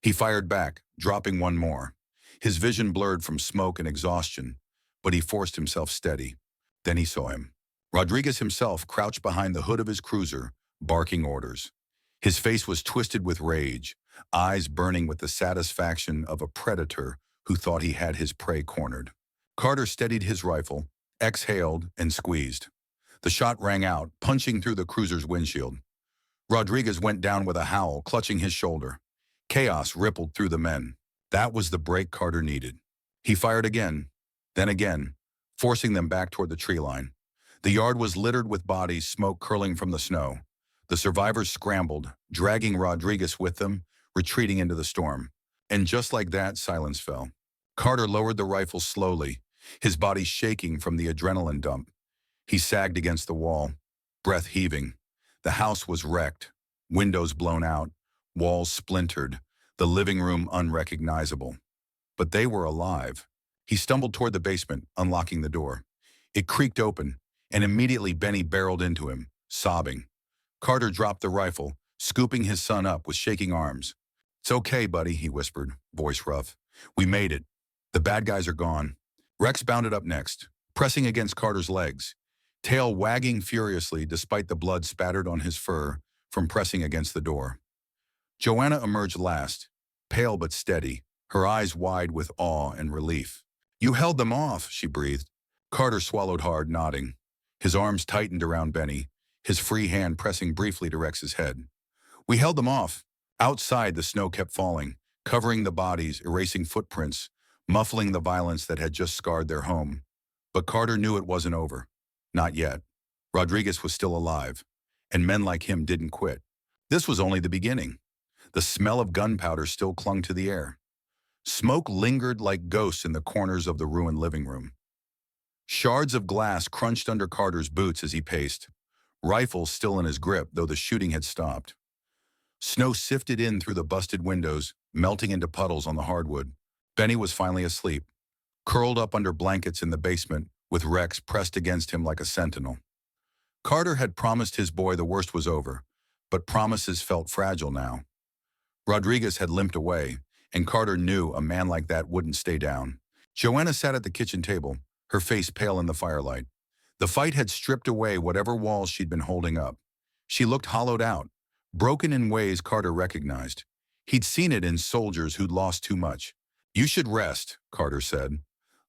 He fired back, dropping one more. His vision blurred from smoke and exhaustion, but he forced himself steady. Then he saw him. Rodriguez himself crouched behind the hood of his cruiser, barking orders. His face was twisted with rage, eyes burning with the satisfaction of a predator who thought he had his prey cornered. Carter steadied his rifle, exhaled, and squeezed. The shot rang out, punching through the cruiser's windshield. Rodriguez went down with a howl, clutching his shoulder. Chaos rippled through the men. That was the break Carter needed. He fired again, then again, forcing them back toward the tree line. The yard was littered with bodies, smoke curling from the snow. The survivors scrambled, dragging Rodriguez with them, retreating into the storm. And just like that, silence fell. Carter lowered the rifle slowly, his body shaking from the adrenaline dump. He sagged against the wall, breath heaving. The house was wrecked, windows blown out, walls splintered, the living room unrecognizable. But they were alive. He stumbled toward the basement, unlocking the door. It creaked open, and immediately Benny barreled into him, sobbing. Carter dropped the rifle, scooping his son up with shaking arms. "It's okay, buddy," he whispered, voice rough. "We made it. The bad guys are gone." Rex bounded up next, pressing against Carter's legs, tail wagging furiously despite the blood spattered on his fur from pressing against the door. Joanna emerged last, pale but steady, her eyes wide with awe and relief. "You held them off," she breathed. Carter swallowed hard, nodding. His arms tightened around Benny, his free hand pressing briefly to Rex's head. "We held them off." Outside, the snow kept falling, covering the bodies, erasing footprints, muffling the violence that had just scarred their home. But Carter knew it wasn't over. Not yet. Rodriguez was still alive, and men like him didn't quit. This was only the beginning. The smell of gunpowder still clung to the air. Smoke lingered like ghosts in the corners of the ruined living room. Shards of glass crunched under Carter's boots as he paced, rifle still in his grip, though the shooting had stopped. Snow sifted in through the busted windows, melting into puddles on the hardwood. Benny was finally asleep, curled up under blankets in the basement, with Rex pressed against him like a sentinel. Carter had promised his boy the worst was over, but promises felt fragile now. Rodriguez had limped away, and Carter knew a man like that wouldn't stay down. Joanna sat at the kitchen table, her face pale in the firelight. The fight had stripped away whatever walls she'd been holding up. She looked hollowed out, broken in ways Carter recognized. He'd seen it in soldiers who'd lost too much. "You should rest," Carter said,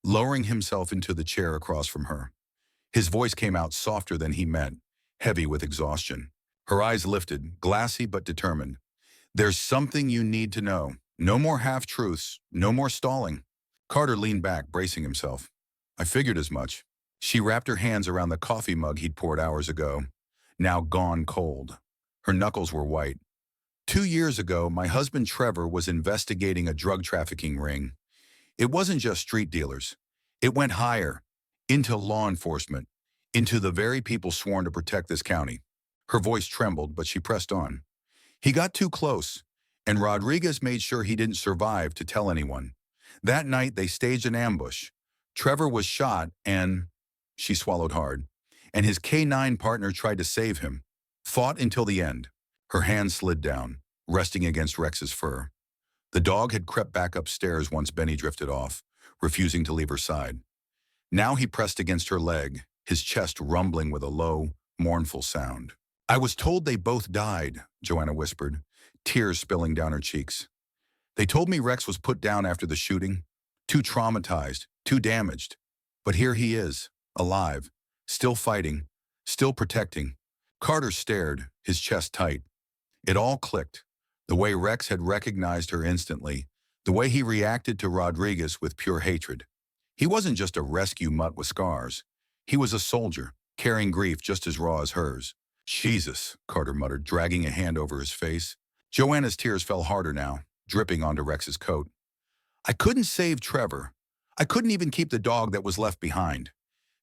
lowering himself into the chair across from her. His voice came out softer than he meant, heavy with exhaustion. Her eyes lifted, glassy but determined. "There's something you need to know. No more half-truths, no more stalling." Carter leaned back, bracing himself. "I figured as much." She wrapped her hands around the coffee mug he'd poured hours ago, now gone cold. Her knuckles were white. 2 years ago, my husband Trevor was investigating a drug trafficking ring. It wasn't just street dealers. It went higher, into law enforcement, into the very people sworn to protect this county. Her voice trembled, but she pressed on. He got too close, and Rodriguez made sure he didn't survive to tell anyone. That night, they staged an ambush. Trevor was shot, and she swallowed hard, and his K-9 partner tried to save him, fought until the end. Her hand slid down, resting against Rex's fur. The dog had crept back upstairs once Benny drifted off, refusing to leave her side. Now he pressed against her leg, his chest rumbling with a low, mournful sound. "I was told they both died," Joanna whispered, tears spilling down her cheeks. "They told me Rex was put down after the shooting, too traumatized, too damaged. But here he is, alive, still fighting, still protecting." Carter stared, his chest tight. It all clicked. The way Rex had recognized her instantly, the way he reacted to Rodriguez with pure hatred. He wasn't just a rescue mutt with scars. He was a soldier, carrying grief just as raw as hers. "Jesus," Carter muttered, dragging a hand over his face. Joanna's tears fell harder now, dripping onto Rex's coat. "I couldn't save Trevor. I couldn't even keep the dog that was left behind.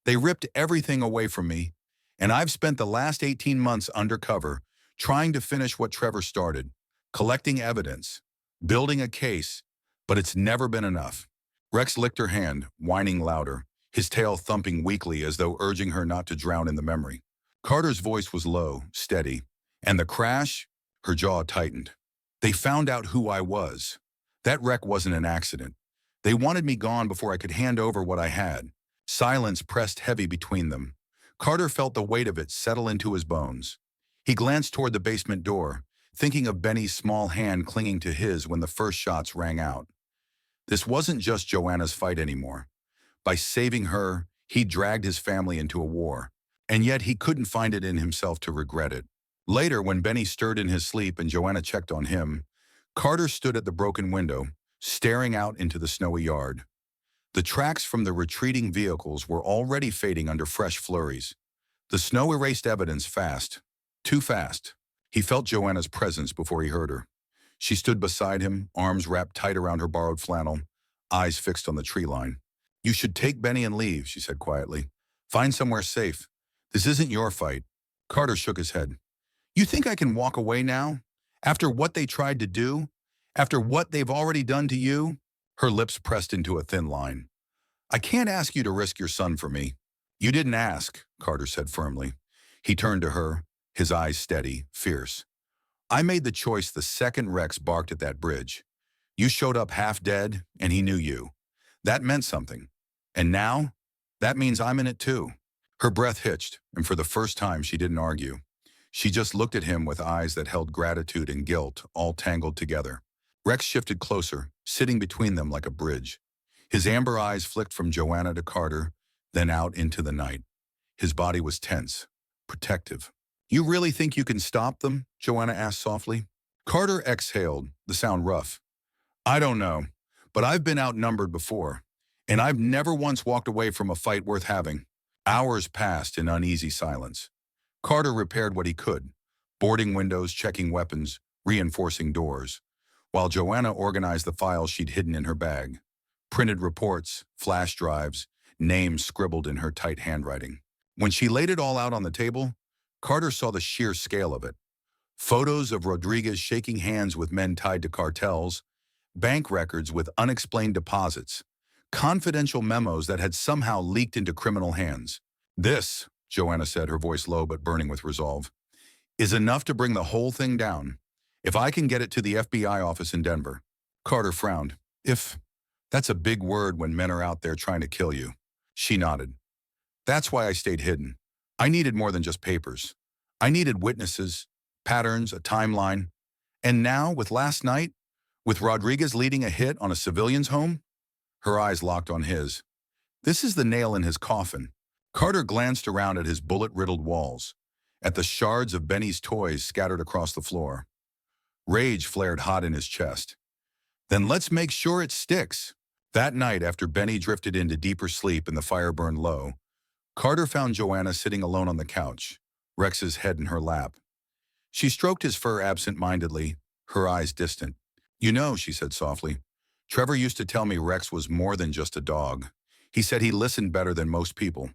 They ripped everything away from me, and I've spent the last 18 months undercover, trying to finish what Trevor started, collecting evidence, building a case, but it's never been enough." Rex licked her hand, whining louder, his tail thumping weakly as though urging her not to drown in the memory. Carter's voice was low, steady, and the crash, her jaw tightened. "They found out who I was. That wreck wasn't an accident. They wanted me gone before I could hand over what I had." Silence pressed heavy between them. Carter felt the weight of it settle into his bones. He glanced toward the basement door, thinking of Benny's small hand clinging to his when the first shots rang out. This wasn't just Joanna's fight anymore. By saving her, he dragged his family into a war, and yet he couldn't find it in himself to regret it. Later, when Benny stirred in his sleep and Joanna checked on him, Carter stood at the broken window, staring out into the snowy yard. The tracks from the retreating vehicles were already fading under fresh flurries. The snow erased evidence fast, too fast. He felt Joanna's presence before he heard her. She stood beside him, arms wrapped tight around her borrowed flannel, eyes fixed on the tree line. "You should take Benny and leave," she said quietly. "Find somewhere safe. This isn't your fight." Carter shook his head. "You think I can walk away now? After what they tried to do? After what they've already done to you?" Her lips pressed into a thin line. "I can't ask you to risk your son for me." "You didn't ask," Carter said firmly. He turned to her, his eyes steady, fierce. "I made the choice the second Rex barked at that bridge. You showed up half dead, and he knew you. That meant something. And now, that means I'm in it too." Her breath hitched, and for the first time she didn't argue. She just looked at him with eyes that held gratitude and guilt all tangled together. Rex shifted closer, sitting between them like a bridge. His amber eyes flicked from Joanna to Carter, then out into the night. His body was tense, protective. "You really think you can stop them?" Joanna asked softly. Carter exhaled, the sound rough. "I don't know, but I've been outnumbered before, and I've never once walked away from a fight worth having." Hours passed in uneasy silence. Carter repaired what he could, boarding windows, checking weapons, reinforcing doors, while Joanna organized the files she'd hidden in her bag. Printed reports, flash drives, names scribbled in her tight handwriting. When she laid it all out on the table, Carter saw the sheer scale of it. Photos of Rodriguez shaking hands with men tied to cartels, bank records with unexplained deposits, confidential memos that had somehow leaked into criminal hands. "This," Joanna said, her voice low but burning with resolve, "is enough to bring the whole thing down. If I can get it to the FBI office in Denver." Carter frowned. "If, that's a big word when men are out there trying to kill you." She nodded. "That's why I stayed hidden. I needed more than just papers. I needed witnesses, patterns, a timeline. And now, with last night, with Rodriguez leading a hit on a civilian's home?" Her eyes locked on his. "This is the nail in his coffin." Carter glanced around at his bullet-riddled walls, at the shards of Benny's toys scattered across the floor. Rage flared hot in his chest. "Then let's make sure it sticks." That night, after Benny drifted into deeper sleep and the fire burned low, Carter found Joanna sitting alone on the couch, Rex's head in her lap. She stroked his fur absent-mindedly, her eyes distant. "You know," she said softly, "Trevor used to tell me Rex was more than just a dog. He said he listened better than most people,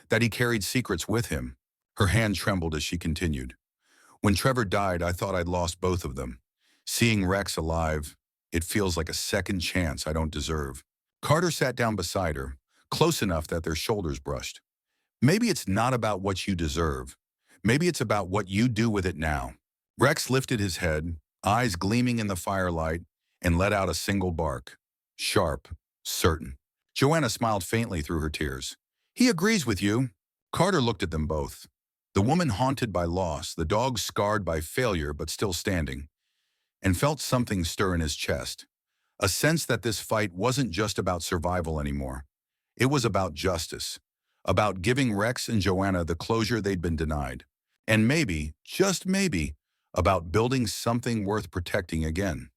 that he carried secrets with him." Her hand trembled as she continued. "When Trevor died, I thought I'd lost both of them. Seeing Rex alive, it feels like a second chance I don't deserve." Carter sat down beside her, close enough that their shoulders brushed. "Maybe it's not about what you deserve. Maybe it's about what you do with it now." Rex lifted his head, eyes gleaming in the firelight, and let out a single bark. Sharp, certain. Joanna smiled faintly through her tears. He agrees with you. Carter looked at them both. The woman haunted by loss, the dog scarred by failure but still standing, and felt something stir in his chest. A sense that this fight wasn't just about survival anymore. It was about justice, about giving Rex and Joanna the closure they'd been denied. And maybe, just maybe, about building something worth protecting again.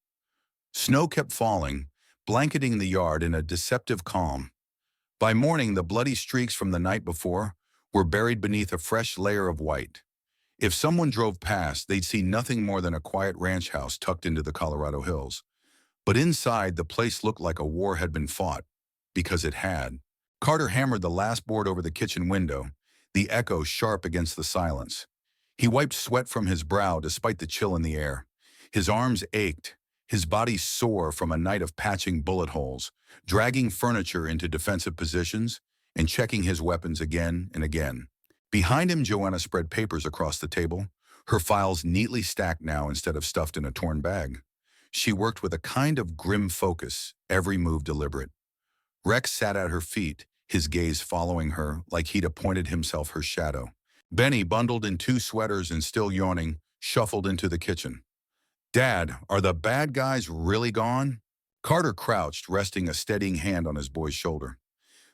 Snow kept falling, blanketing the yard in a deceptive calm. By morning, the bloody streaks from the night before were buried beneath a fresh layer of white. If someone drove past, they'd see nothing more than a quiet ranch house tucked into the Colorado hills. But inside, the place looked like a war had been fought, because it had. Carter hammered the last board over the kitchen window, the echo sharp against the silence. He wiped sweat from his brow despite the chill in the air. His arms ached, his body sore from a night of patching bullet holes, dragging furniture into defensive positions, and checking his weapons again and again. Behind him, Joanna spread papers across the table, her files neatly stacked now instead of stuffed in a torn bag. She worked with a kind of grim focus, every move deliberate. Rex sat at her feet, his gaze following her like he'd appointed himself her shadow. Benny, bundled in 2 sweaters and still yawning, shuffled into the kitchen. Dad, are the bad guys really gone? Carter crouched, resting a steadying hand on his boy's shoulder.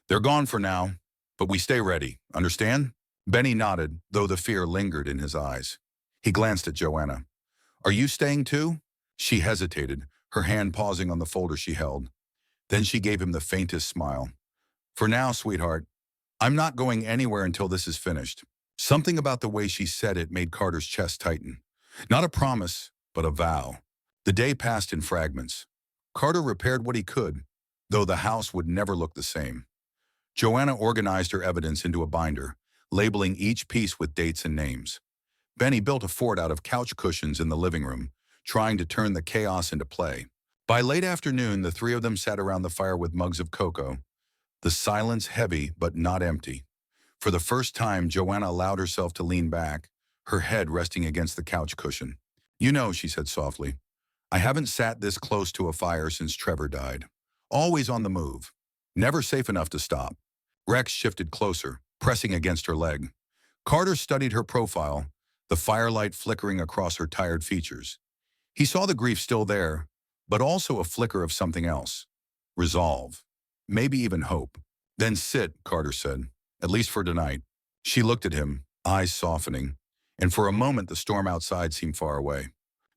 They're gone for now, but we stay ready, understand? Benny nodded, though the fear lingered in his eyes. He glanced at Joanna. Are you staying too? She hesitated, her hand pausing on the folder she held. Then she gave him the faintest smile. For now, sweetheart, I'm not going anywhere until this is finished. Something about the way she said it made Carter's chest tighten. Not a promise, but a vow. The day passed in fragments. Carter repaired what he could, though the house would never look the same. Joanna organized her evidence into a binder, labeling each piece with dates and names. Benny built a fort out of couch cushions in the living room, trying to turn the chaos into play. By late afternoon, the 3 of them sat around the fire with mugs of cocoa, the silence heavy but not empty. For the first time, Joanna allowed herself to lean back, her head resting against the couch cushion. You know, she said softly, I haven't sat this close to a fire since Trevor died. Always on the move. Never safe enough to stop. Rex shifted closer, pressing against her leg. Carter studied her profile, the firelight flickering across her tired features. He saw the grief still there, but also a flicker of something else. Resolve. Maybe even hope. Then sit, Carter said, at least for tonight. She looked at him, eyes softening, and for a moment the storm outside seemed far away.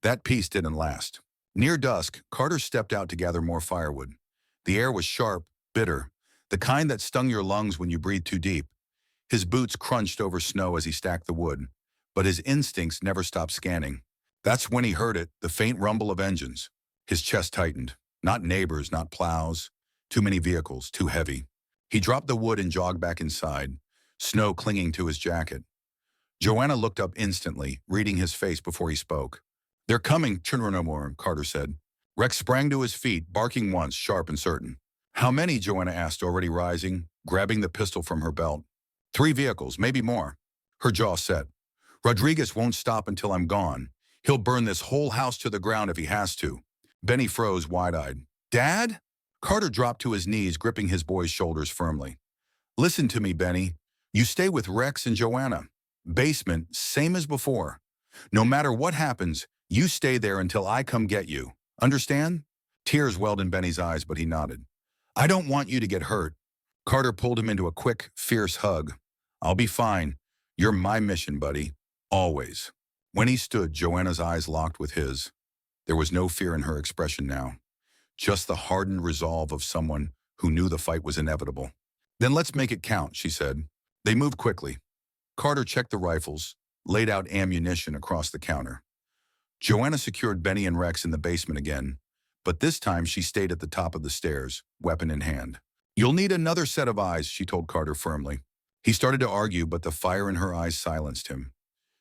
That peace didn't last. Near dusk, Carter stepped out to gather more firewood. The air was sharp, bitter, the kind that stung your lungs when you breathed too deep. His boots crunched over snow as he stacked the wood, but his instincts never stopped scanning. That's when he heard it, the faint rumble of engines. His chest tightened. Not neighbors, not plows. Too many vehicles, too heavy. He dropped the wood and jogged back inside, snow clinging to his jacket. Joanna looked up instantly, reading his face before he spoke. They're coming, Chernomor, Carter said. Rex sprang to his feet, barking once, sharp and certain. How many, Joanna asked, already rising, grabbing the pistol from her belt. 3 vehicles, maybe more. Her jaw set. Rodriguez won't stop until I'm gone. He'll burn this whole house to the ground if he has to. Benny froze, wide-eyed. Dad? Carter dropped to his knees, gripping his boy's shoulders firmly. Listen to me, Benny. You stay with Rex and Joanna. Basement, same as before. No matter what happens, you stay there until I come get you. Understand? Tears welled in Benny's eyes, but he nodded. I don't want you to get hurt. Carter pulled him into a quick, fierce hug. I'll be fine. You're my mission, buddy. Always. When he stood, Joanna's eyes locked with his. There was no fear in her expression now. Just the hardened resolve of someone who knew the fight was inevitable. Then let's make it count, she said. They moved quickly. Carter checked the rifles, laid out ammunition across the counter. Joanna secured Benny and Rex in the basement again, but this time she stayed at the top of the stairs, weapon in hand. You'll need another set of eyes, she told Carter firmly. He started to argue, but the fire in her eyes silenced him.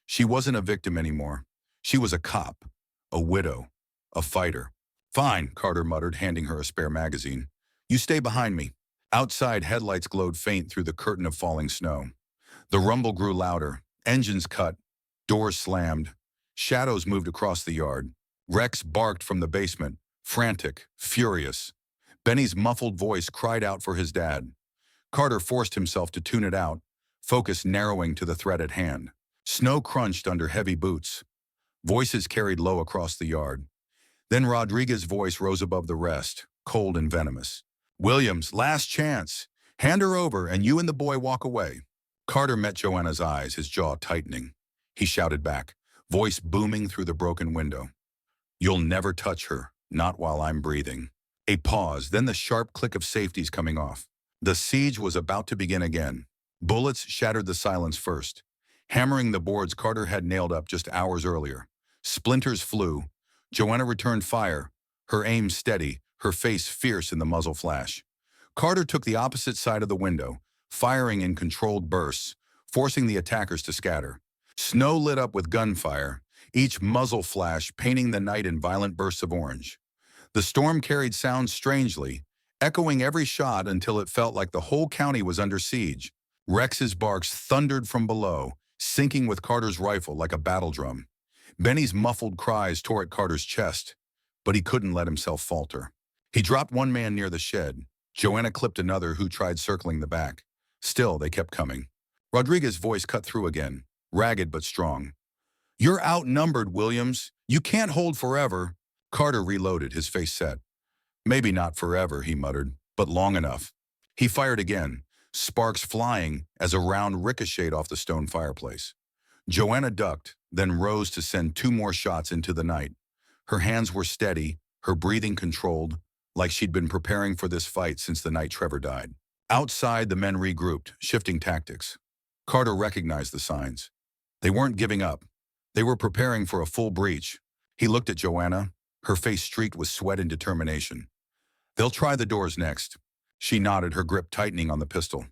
She wasn't a victim anymore. She was a cop, a widow, a fighter. Fine, Carter muttered, handing her a spare magazine. You stay behind me. Outside, headlights glowed faint through the curtain of falling snow. The rumble grew louder. Engines cut. Doors slammed. Shadows moved across the yard. Rex barked from the basement, frantic, furious. Benny's muffled voice cried out for his dad. Carter forced himself to tune it out, focus narrowing to the threat at hand. Snow crunched under heavy boots. Voices carried low across the yard. Then Rodriguez's voice rose above the rest, cold and venomous. "Williams, last chance. Hand her over and you and the boy walk away." Carter met Joanna's eyes, his jaw tightening. He shouted back, voice booming through the broken window. "You'll never touch her, not while I'm breathing." A pause, then the sharp click of safeties coming off. The siege was about to begin again. Bullets shattered the silence first, hammering the boards Carter had nailed up just hours earlier. Splinters flew. Joanna returned fire, her aim steady, her face fierce in the muzzle flash. Carter took the opposite side of the window, firing in controlled bursts, forcing the attackers to scatter. Snow lit up with gunfire, each muzzle flash painting the night in violent bursts of orange. The storm carried sounds strangely, echoing every shot until it felt like the whole county was under siege. Rex's barks thundered from below, syncing with Carter's rifle like a battle drum. Benny's muffled cries tore at Carter's chest, but he couldn't let himself falter. He dropped one man near the shed. Joanna clipped another who tried circling the back. Still, they kept coming. Rodriguez's voice cut through again, ragged but strong. "You're outnumbered, Williams. You can't hold forever." Carter reloaded, his face set. "Maybe not forever," he muttered, "but long enough." He fired again, sparks flying as a round ricocheted off the stone fireplace. Joanna ducked, then rose to send two more shots into the night. Her hands were steady, her breathing controlled, like she'd been preparing for this fight since the night Trevor died. Outside, the men regrouped, shifting tactics. Carter recognized the signs. They weren't giving up. They were preparing for a full breach. He looked at Joanna, her face streaked with sweat and determination. "They'll try the doors next." She nodded, her grip tightening on the pistol.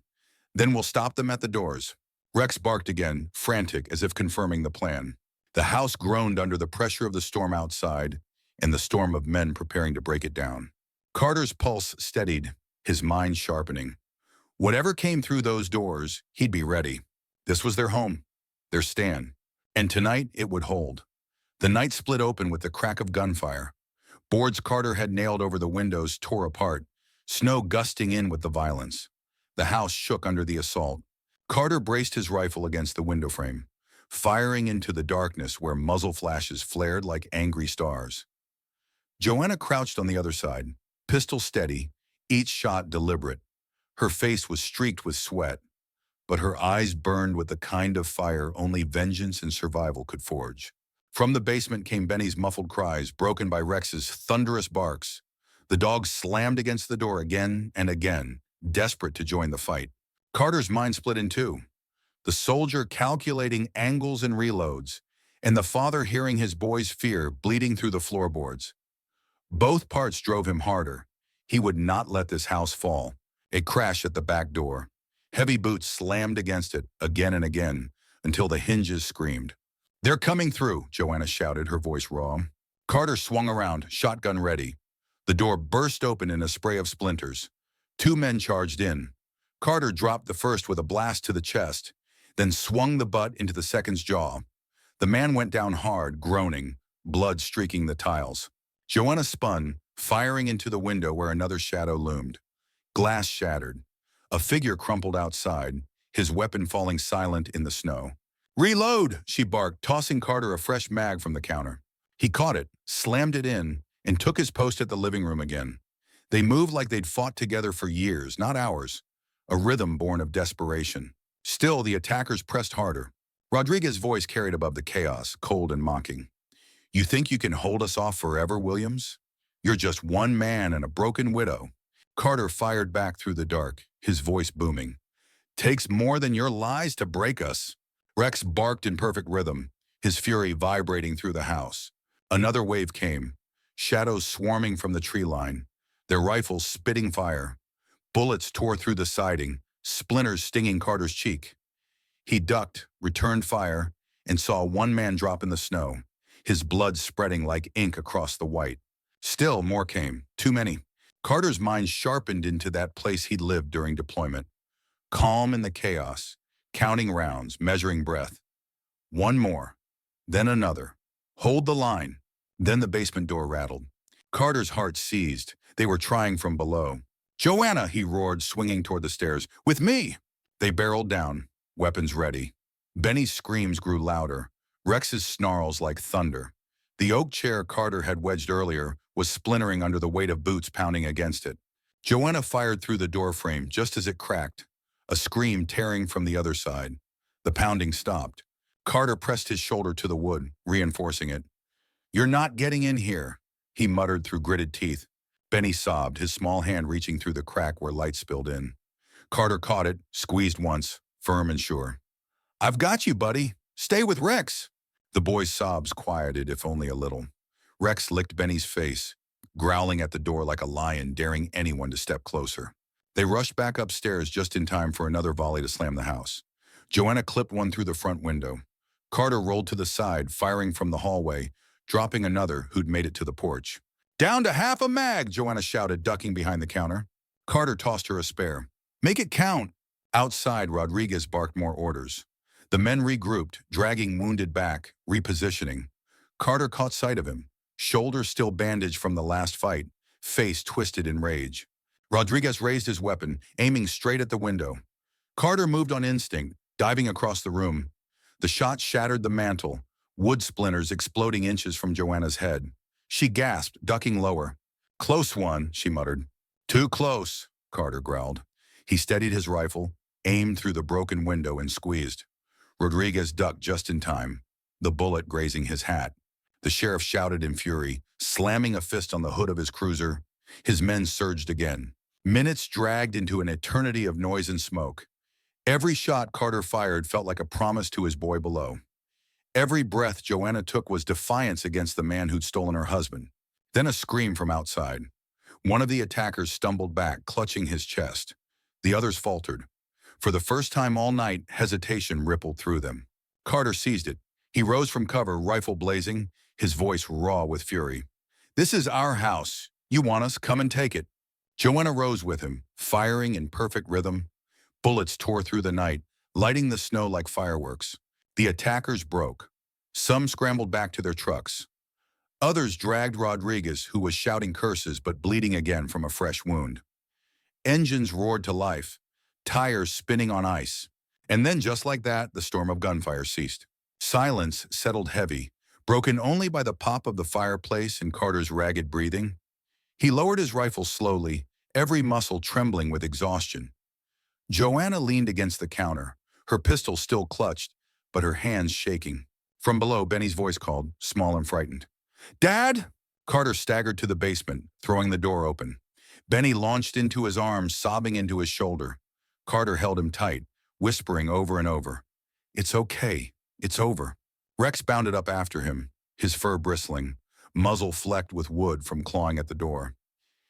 "Then we'll stop them at the doors." Rex barked again, frantic, as if confirming the plan. The house groaned under the pressure of the storm outside and the storm of men preparing to break it down. Carter's pulse steadied, his mind sharpening. Whatever came through those doors, he'd be ready. This was their home, their stand. And tonight, it would hold. The night split open with the crack of gunfire. Boards Carter had nailed over the windows tore apart, snow gusting in with the violence. The house shook under the assault. Carter braced his rifle against the window frame, firing into the darkness where muzzle flashes flared like angry stars. Joanna crouched on the other side, pistol steady, each shot deliberate. Her face was streaked with sweat, but her eyes burned with the kind of fire only vengeance and survival could forge. From the basement came Benny's muffled cries, broken by Rex's thunderous barks. The dog slammed against the door again and again, desperate to join the fight. Carter's mind split in two. The soldier calculating angles and reloads, and the father hearing his boy's fear bleeding through the floorboards. Both parts drove him harder. He would not let this house fall. It crashed at the back door. Heavy boots slammed against it again and again until the hinges screamed. "They're coming through," Joanna shouted, her voice raw. Carter swung around, shotgun ready. The door burst open in a spray of splinters. Two men charged in. Carter dropped the first with a blast to the chest, then swung the butt into the second's jaw. The man went down hard, groaning, blood streaking the tiles. Joanna spun, firing into the window where another shadow loomed. Glass shattered. A figure crumpled outside, his weapon falling silent in the snow. "Reload!" she barked, tossing Carter a fresh mag from the counter. He caught it, slammed it in, and took his post at the living room again. They moved like they'd fought together for years, not hours. A rhythm born of desperation. Still, the attackers pressed harder. Rodriguez's voice carried above the chaos, cold and mocking. "You think you can hold us off forever, Williams? You're just one man and a broken widow." Carter fired back through the dark, his voice booming. "Takes more than your lies to break us." Rex barked in perfect rhythm, his fury vibrating through the house. Another wave came, shadows swarming from the tree line, their rifles spitting fire. Bullets tore through the siding, splinters stinging Carter's cheek. He ducked, returned fire, and saw one man drop in the snow, his blood spreading like ink across the white. Still more came, too many. Carter's mind sharpened into that place he'd lived during deployment. Calm in the chaos, counting rounds, measuring breath. One more, then another. Hold the line. Then the basement door rattled. Carter's heart seized. They were trying from below. Joanna, he roared, swinging toward the stairs. With me! They barreled down, weapons ready. Benny's screams grew louder, Rex's snarls like thunder. The oak chair Carter had wedged earlier was splintering under the weight of boots pounding against it. Joanna fired through the doorframe just as it cracked, a scream tearing from the other side. The pounding stopped. Carter pressed his shoulder to the wood, reinforcing it. You're not getting in here, he muttered through gritted teeth. Benny sobbed, his small hand reaching through the crack where light spilled in. Carter caught it, squeezed once, firm and sure. I've got you, buddy. Stay with Rex. The boy's sobs quieted, if only a little. Rex licked Benny's face, growling at the door like a lion, daring anyone to step closer. They rushed back upstairs just in time for another volley to slam the house. Joanna clipped one through the front window. Carter rolled to the side, firing from the hallway, dropping another who'd made it to the porch. Down to half a mag, Joanna shouted, ducking behind the counter. Carter tossed her a spare. Make it count. Outside, Rodriguez barked more orders. The men regrouped, dragging wounded back, repositioning. Carter caught sight of him, shoulders still bandaged from the last fight, face twisted in rage. Rodriguez raised his weapon, aiming straight at the window. Carter moved on instinct, diving across the room. The shot shattered the mantel, wood splinters exploding inches from Joanna's head. She gasped, ducking lower. Close one, she muttered. Too close, Carter growled. He steadied his rifle, aimed through the broken window and squeezed. Rodriguez ducked just in time, the bullet grazing his hat. The sheriff shouted in fury, slamming a fist on the hood of his cruiser. His men surged again. Minutes dragged into an eternity of noise and smoke. Every shot Carter fired felt like a promise to his boy below. Every breath Joanna took was defiance against the man who'd stolen her husband. Then a scream from outside. One of the attackers stumbled back, clutching his chest. The others faltered. For the first time all night, hesitation rippled through them. Carter seized it. He rose from cover, rifle blazing, his voice raw with fury. This is our house. You want us, come and take it. Joanna rose with him, firing in perfect rhythm. Bullets tore through the night, lighting the snow like fireworks. The attackers broke. Some scrambled back to their trucks. Others dragged Rodriguez, who was shouting curses but bleeding again from a fresh wound. Engines roared to life, tires spinning on ice. And then just like that, the storm of gunfire ceased. Silence settled heavy, broken only by the pop of the fireplace and Carter's ragged breathing. He lowered his rifle slowly, every muscle trembling with exhaustion. Joanna leaned against the counter, her pistol still clutched, but her hands shaking. From below, Benny's voice called, small and frightened. Dad! Carter staggered to the basement, throwing the door open. Benny launched into his arms, sobbing into his shoulder. Carter held him tight, whispering over and over. It's okay. It's over. Rex bounded up after him, his fur bristling, muzzle flecked with wood from clawing at the door.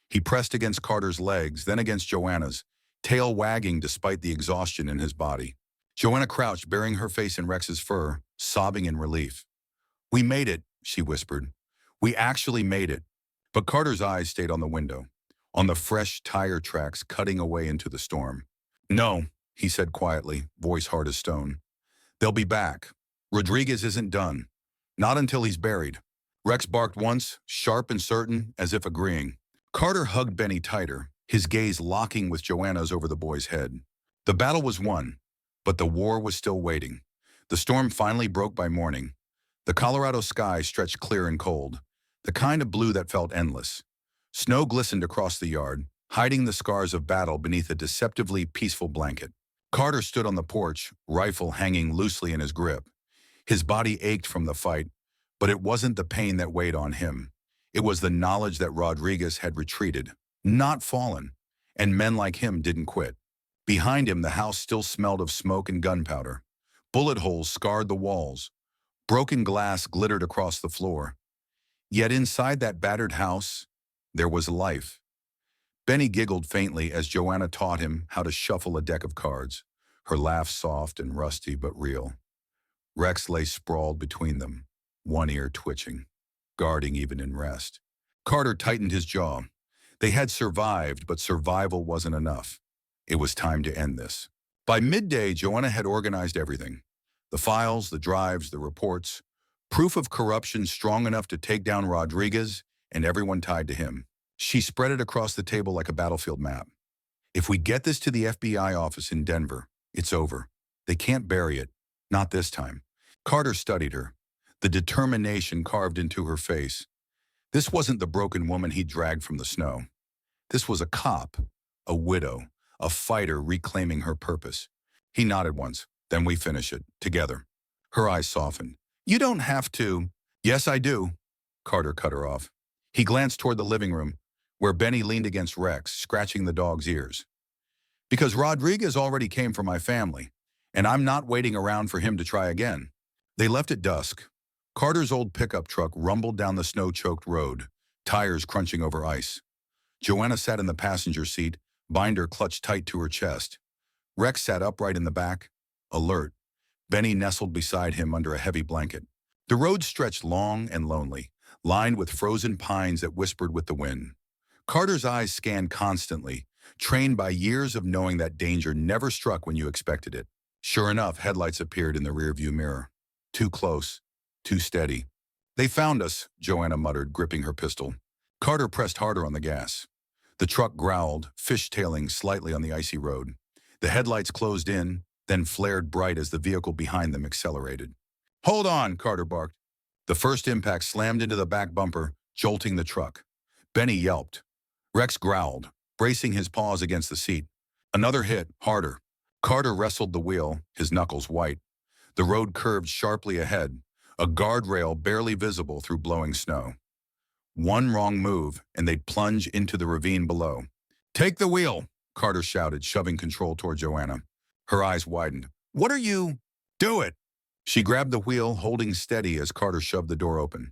He pressed against Carter's legs, then against Joanna's, tail wagging despite the exhaustion in his body. Joanna crouched, burying her face in Rex's fur, sobbing in relief. We made it, she whispered. We actually made it. But Carter's eyes stayed on the window, on the fresh tire tracks cutting away into the storm. No, he said quietly, voice hard as stone. They'll be back. Rodriguez isn't done. Not until he's buried. Rex barked once, sharp and certain, as if agreeing. Carter hugged Benny tighter, his gaze locking with Joanna's over the boy's head. The battle was won, but the war was still waiting. The storm finally broke by morning. The Colorado sky stretched clear and cold, the kind of blue that felt endless. Snow glistened across the yard, hiding the scars of battle beneath a deceptively peaceful blanket. Carter stood on the porch, rifle hanging loosely in his grip. His body ached from the fight, but it wasn't the pain that weighed on him. It was the knowledge that Rodriguez had retreated, not fallen, and men like him didn't quit. Behind him, the house still smelled of smoke and gunpowder. Bullet holes scarred the walls. Broken glass glittered across the floor. Yet inside that battered house, there was life. Benny giggled faintly as Joanna taught him how to shuffle a deck of cards, her laugh soft and rusty but real. Rex lay sprawled between them, one ear twitching, guarding even in rest. Carter tightened his jaw. They had survived, but survival wasn't enough. It was time to end this. By midday, Joanna had organized everything. The files, the drives, the reports. Proof of corruption strong enough to take down Rodriguez and everyone tied to him. She spread it across the table like a battlefield map. If we get this to the FBI office in Denver, it's over. They can't bury it. Not this time. Carter studied her, the determination carved into her face. This wasn't the broken woman he dragged from the snow. This was a cop, a widow, a fighter reclaiming her purpose. He nodded once. Then we finish it, together. Her eyes softened. You don't have to. Yes, I do. Carter cut her off. He glanced toward the living room, where Benny leaned against Rex, scratching the dog's ears. Because Rodriguez already came for my family, and I'm not waiting around for him to try again. They left at dusk. Carter's old pickup truck rumbled down the snow-choked road, tires crunching over ice. Joanna sat in the passenger seat, binder clutched tight to her chest. Rex sat upright in the back, alert. Benny nestled beside him under a heavy blanket. The road stretched long and lonely, lined with frozen pines that whispered with the wind. Carter's eyes scanned constantly, trained by years of knowing that danger never struck when you expected it. Sure enough, headlights appeared in the rearview mirror. Too close, too steady. They found us, Joanna muttered, gripping her pistol. Carter pressed harder on the gas. The truck growled, fishtailing slightly on the icy road. The headlights closed in, then flared bright as the vehicle behind them accelerated. Hold on, Carter barked. The first impact slammed into the back bumper, jolting the truck. Benny yelped. Rex growled, bracing his paws against the seat. Another hit, harder. Carter wrestled the wheel, his knuckles white. The road curved sharply ahead, a guardrail barely visible through blowing snow. One wrong move, and they'd plunge into the ravine below. Take the wheel, Carter shouted, shoving control toward Joanna. Her eyes widened. What are you? Do it! She grabbed the wheel, holding steady as Carter shoved the door open.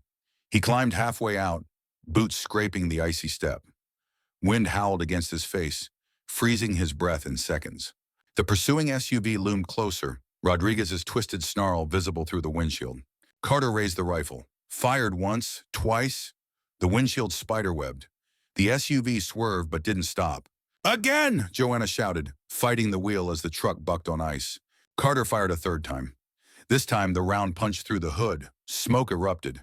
He climbed halfway out, boots scraping the icy step. Wind howled against his face, freezing his breath in seconds. The pursuing SUV loomed closer, Rodriguez's twisted snarl visible through the windshield. Carter raised the rifle, fired once, twice. The windshield spiderwebbed. The SUV swerved but didn't stop. Again! Joanna shouted, fighting the wheel as the truck bucked on ice. Carter fired a third time. This time, the round punched through the hood. Smoke erupted.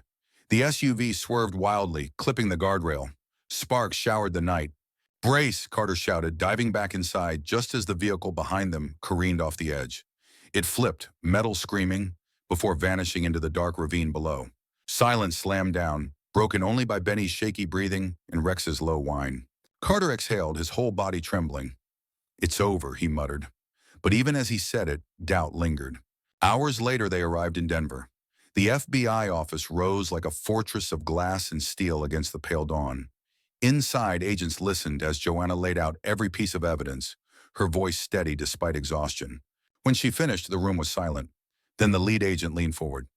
The SUV swerved wildly, clipping the guardrail. Sparks showered the night. Brace, Carter shouted, diving back inside just as the vehicle behind them careened off the edge. It flipped, metal screaming, before vanishing into the dark ravine below. Silence slammed down, broken only by Benny's shaky breathing and Rex's low whine. Carter exhaled, his whole body trembling. It's over, he muttered. But even as he said it, doubt lingered. Hours later, they arrived in Denver. The FBI office rose like a fortress of glass and steel against the pale dawn. Inside, agents listened as Joanna laid out every piece of evidence, her voice steady despite exhaustion. When she finished, the room was silent. Then the lead agent leaned forward.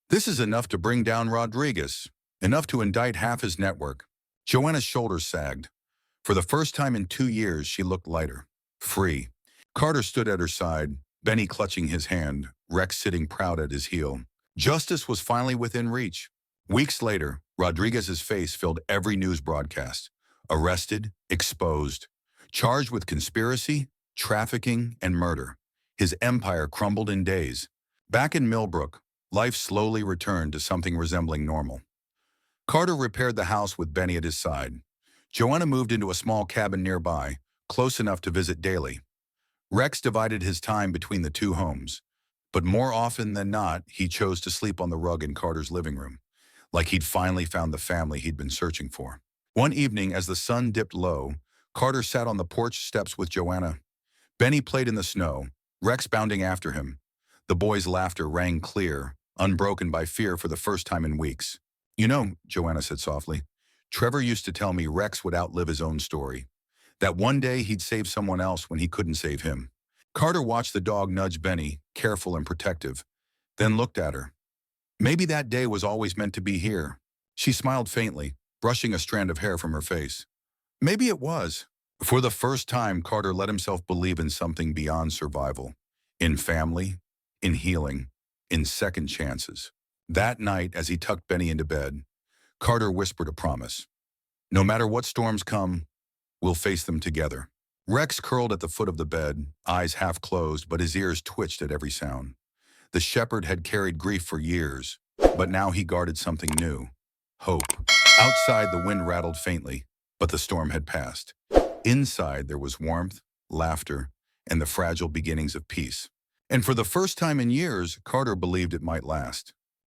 This is enough to bring down Rodriguez, enough to indict half his network. Joanna's shoulders sagged. For the first time in 2 years, she looked lighter, free. Carter stood at her side, Benny clutching his hand, Rex sitting proud at his heel. Justice was finally within reach. Weeks later, Rodriguez's face filled every news broadcast. Arrested, exposed, charged with conspiracy, trafficking, and murder. His empire crumbled in days. Back in Millbrook, life slowly returned to something resembling normal. Carter repaired the house with Benny at his side. Joanna moved into a small cabin nearby, close enough to visit daily. Rex divided his time between the two homes, but more often than not, he chose to sleep on the rug in Carter's living room, like he'd finally found the family he'd been searching for. One evening, as the sun dipped low, Carter sat on the porch steps with Joanna. Benny played in the snow, Rex bounding after him. The boys' laughter rang clear, unbroken by fear for the first time in weeks. You know, Joanna said softly, Trevor used to tell me Rex would outlive his own story, that one day he'd save someone else when he couldn't save him. Carter watched the dog nudge Benny, careful and protective, then looked at her. Maybe that day was always meant to be here. She smiled faintly, brushing a strand of hair from her face. Maybe it was. For the first time, Carter let himself believe in something beyond survival, in family, in healing, in second chances. That night, as he tucked Benny into bed, Carter whispered a promise. No matter what storms come, we'll face them together. Rex curled at the foot of the bed, eyes half closed, but his ears twitched at every sound. The shepherd had carried grief for years, But now he guarded something new. Hope. Outside, the wind rattled faintly, but the storm had passed. Inside, there was warmth, laughter, and the fragile beginnings of peace. And for the first time in years, Carter believed it might last.